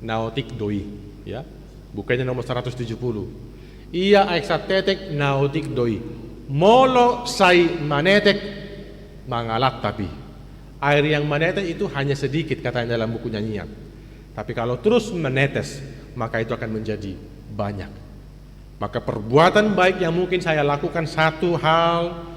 naotik doi, ya. Bukannya nomor 170. Ia aiksat tetek naotik doi. Molo sai manetek mangalat tapi. Air yang menetes itu hanya sedikit katanya dalam buku nyanyian. Tapi kalau terus menetes, maka itu akan menjadi banyak. Maka perbuatan baik yang mungkin saya lakukan satu hal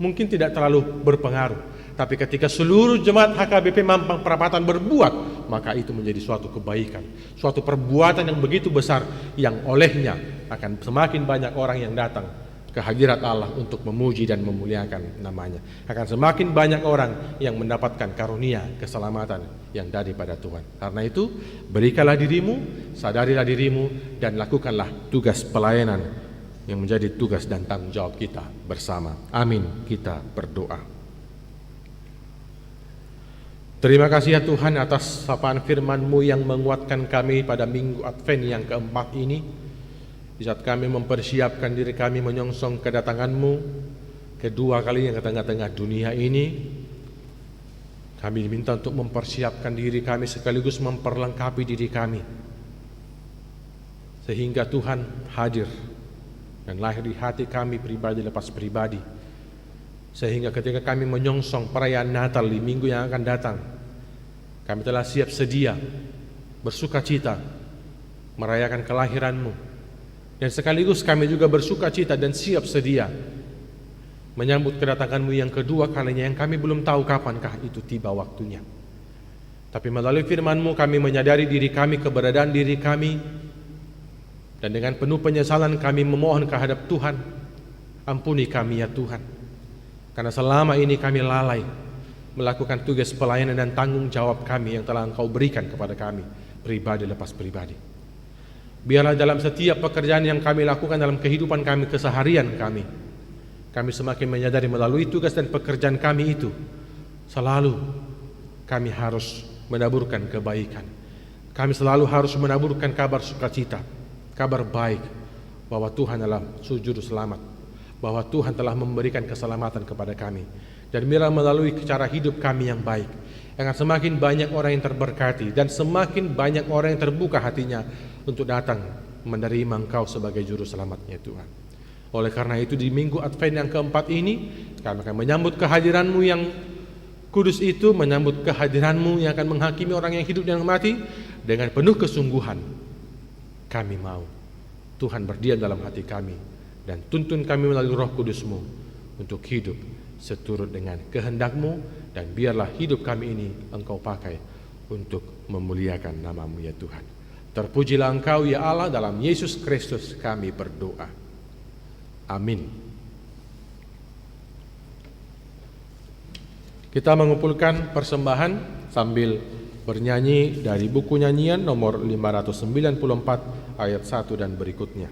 mungkin tidak terlalu berpengaruh, tapi ketika seluruh jemaat HKBP Mampang Perapatan berbuat, maka itu menjadi suatu kebaikan, suatu perbuatan yang begitu besar yang olehnya akan semakin banyak orang yang datang ke hadirat Allah untuk memuji dan memuliakan namanya. Akan semakin banyak orang yang mendapatkan karunia keselamatan yang daripada Tuhan. Karena itu, berikanlah dirimu, sadarilah dirimu, dan lakukanlah tugas pelayanan yang menjadi tugas dan tanggung jawab kita bersama. Amin. Kita berdoa. Terima kasih ya Tuhan atas sapaan firman-Mu yang menguatkan kami pada minggu Advent yang keempat ini. Di saat kami mempersiapkan diri kami menyongsong kedatangan-Mu kedua kalinya ke tengah-tengah dunia ini, kami diminta untuk mempersiapkan diri kami sekaligus memperlengkapi diri kami sehingga Tuhan hadir dan lahir di hati kami pribadi lepas pribadi, sehingga ketika kami menyongsong perayaan Natal di minggu yang akan datang, kami telah siap sedia bersukacita merayakan kelahiran-Mu. Dan sekaligus kami juga bersuka cita dan siap sedia menyambut kedatangan-Mu yang kedua kalinya, yang kami belum tahu kapankah itu tiba waktunya. Tapi melalui firman-Mu kami menyadari diri kami, keberadaan diri kami, dan dengan penuh penyesalan kami memohon kehadap Tuhan, ampuni kami ya Tuhan, karena selama ini kami lalai melakukan tugas pelayanan dan tanggung jawab kami yang telah Engkau berikan kepada kami pribadi lepas pribadi. Biarlah dalam setiap pekerjaan yang kami lakukan dalam kehidupan kami, keseharian kami semakin menyadari melalui tugas dan pekerjaan kami itu, selalu kami harus menaburkan kebaikan. Kami selalu harus menaburkan kabar sukacita, kabar baik, bahwa Tuhan adalah juru selamat, bahwa Tuhan telah memberikan keselamatan kepada kami. Dan biarlah melalui cara hidup kami yang baik, akan semakin banyak orang yang terberkati dan semakin banyak orang yang terbuka hatinya untuk datang menerima Engkau sebagai juru selamatnya Tuhan. Oleh karena itu di minggu Advent yang keempat ini, kami akan menyambut kehadiran-Mu yang kudus itu, menyambut kehadiran-Mu yang akan menghakimi orang yang hidup dan mati dengan penuh kesungguhan. Kami mau Tuhan berdiam dalam hati kami dan tuntun kami melalui Roh Kudus-Mu untuk hidup seturut dengan kehendak-Mu, dan biarlah hidup kami ini Engkau pakai untuk memuliakan nama-Mu ya Tuhan. Terpujilah Engkau ya Allah, dalam Yesus Kristus kami berdoa. Amin. Kita mengumpulkan persembahan sambil bernyanyi dari buku nyanyian nomor 594 ayat 1 dan berikutnya.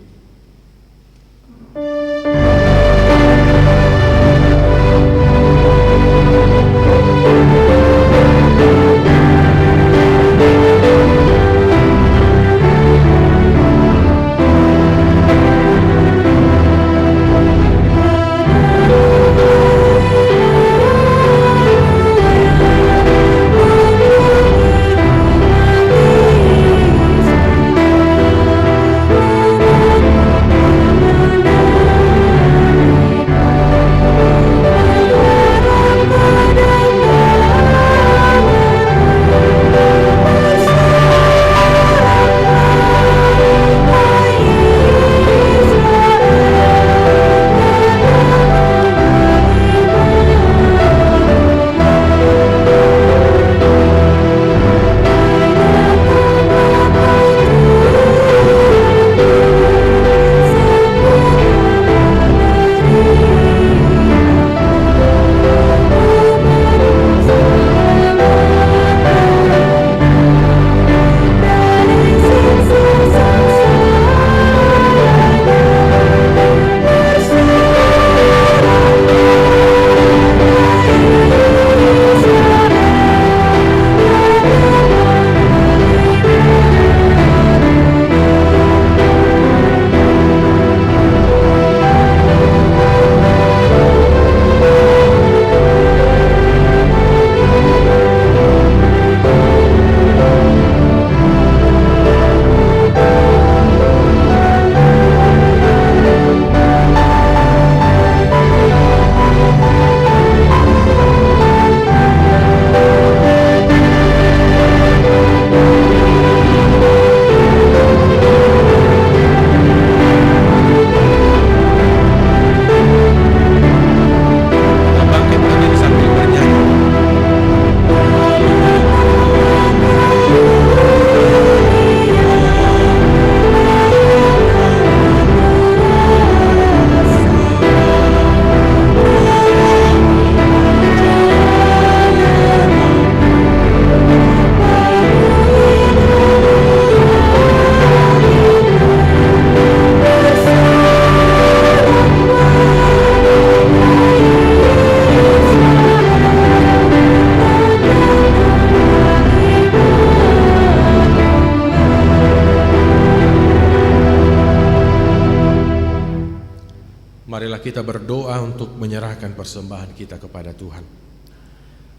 Marilah kita berdoa untuk menyerahkan persembahan kita kepada Tuhan.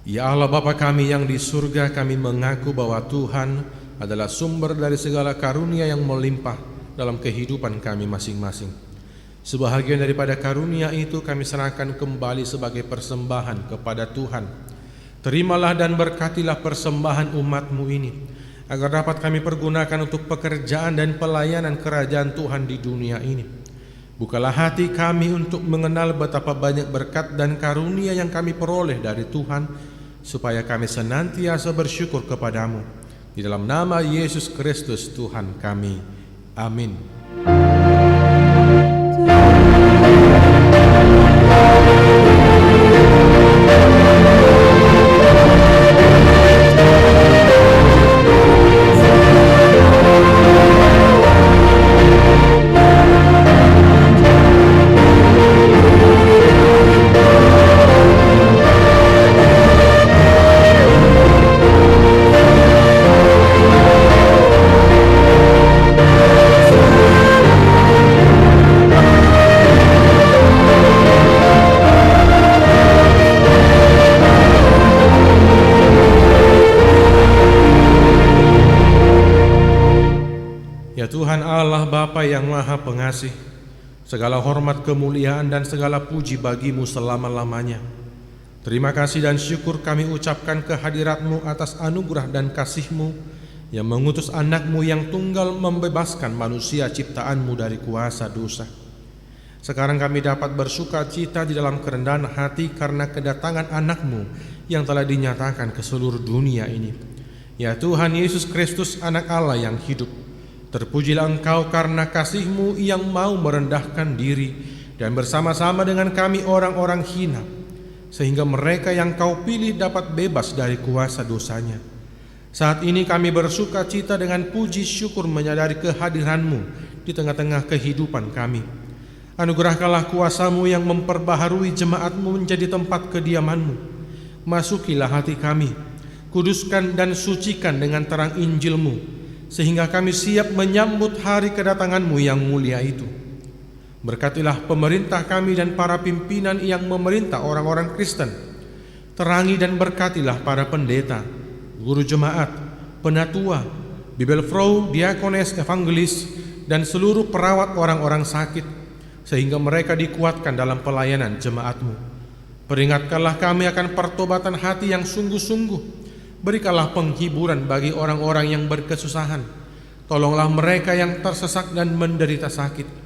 Ya Allah Bapa kami yang di surga, kami mengaku bahwa Tuhan adalah sumber dari segala karunia yang melimpah dalam kehidupan kami masing-masing. Sebahagian daripada karunia itu kami serahkan kembali sebagai persembahan kepada Tuhan. Terimalah dan berkatilah persembahan umat-Mu ini, agar dapat kami pergunakan untuk pekerjaan dan pelayanan kerajaan Tuhan di dunia ini. Bukalah hati kami untuk mengenal betapa banyak berkat dan karunia yang kami peroleh dari Tuhan, supaya kami senantiasa bersyukur kepadamu. Di dalam nama Yesus Kristus Tuhan kami. Amin. Allah Bapa yang Maha Pengasih, segala hormat, kemuliaan, dan segala puji bagimu selama-lamanya. Terima kasih dan syukur kami ucapkan kehadirat-Mu atas anugerah dan kasih-Mu yang mengutus anak-Mu yang tunggal membebaskan manusia ciptaan-Mu dari kuasa dosa. Sekarang kami dapat bersuka cita di dalam kerendahan hati karena kedatangan anak-Mu yang telah dinyatakan ke seluruh dunia ini. Ya Tuhan Yesus Kristus, Anak Allah yang hidup, terpujilah Engkau karena kasih-Mu yang mau merendahkan diri dan bersama-sama dengan kami orang-orang hina, sehingga mereka yang Kau pilih dapat bebas dari kuasa dosanya. Saat ini kami bersuka cita dengan puji syukur menyadari kehadiran-Mu di tengah-tengah kehidupan kami. Anugerahkanlah kuasa-Mu yang memperbaharui jemaat-Mu menjadi tempat kediaman-Mu. Masukilah hati kami, kuduskan dan sucikan dengan terang Injil-Mu, sehingga kami siap menyambut hari kedatangan-Mu yang mulia itu. Berkatilah pemerintah kami dan para pimpinan yang memerintah orang-orang Kristen. Terangi dan berkatilah para pendeta, guru jemaat, penatua, bibelfrau, diakones, evangelis, dan seluruh perawat orang-orang sakit, sehingga mereka dikuatkan dalam pelayanan jemaat-Mu. Peringatkanlah kami akan pertobatan hati yang sungguh-sungguh. Berikanlah penghiburan bagi orang-orang yang berkesusahan. Tolonglah mereka yang tersesat dan menderita sakit.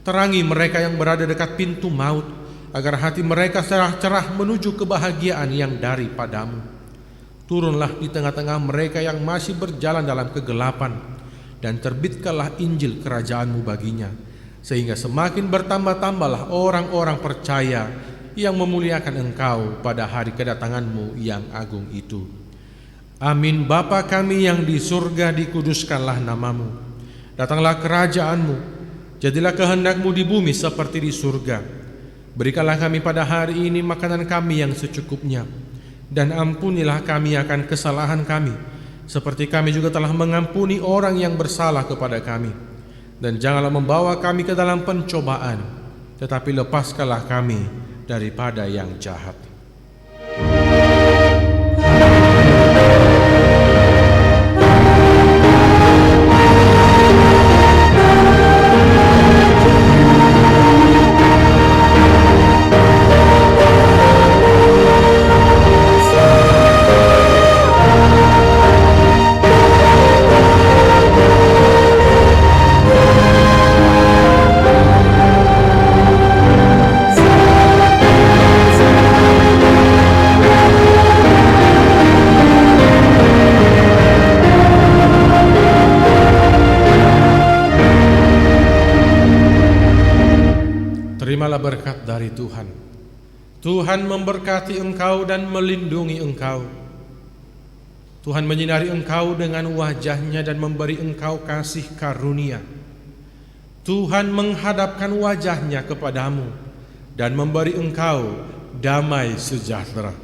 Terangi mereka yang berada dekat pintu maut, agar hati mereka cerah-cerah menuju kebahagiaan yang daripada-Mu. Turunlah di tengah-tengah mereka yang masih berjalan dalam kegelapan, dan terbitkanlah Injil kerajaan-Mu baginya, sehingga semakin bertambah-tambahlah orang-orang percaya yang memuliakan Engkau pada hari kedatangan-Mu yang agung itu. Amin. Bapa kami yang di surga, dikuduskanlah nama-Mu. Datanglah kerajaan-Mu, jadilah kehendak-Mu di bumi seperti di surga. Berikanlah kami pada hari ini makanan kami yang secukupnya, dan ampunilah kami akan kesalahan kami, seperti kami juga telah mengampuni orang yang bersalah kepada kami. Dan janganlah membawa kami ke dalam pencobaan, tetapi lepaskanlah kami daripada yang jahat. Terimalah berkat dari Tuhan. Tuhan memberkati engkau dan melindungi engkau. Tuhan menyinari engkau dengan wajah-Nya dan memberi engkau kasih karunia. Tuhan menghadapkan wajah-Nya kepadamu dan memberi engkau damai sejahtera.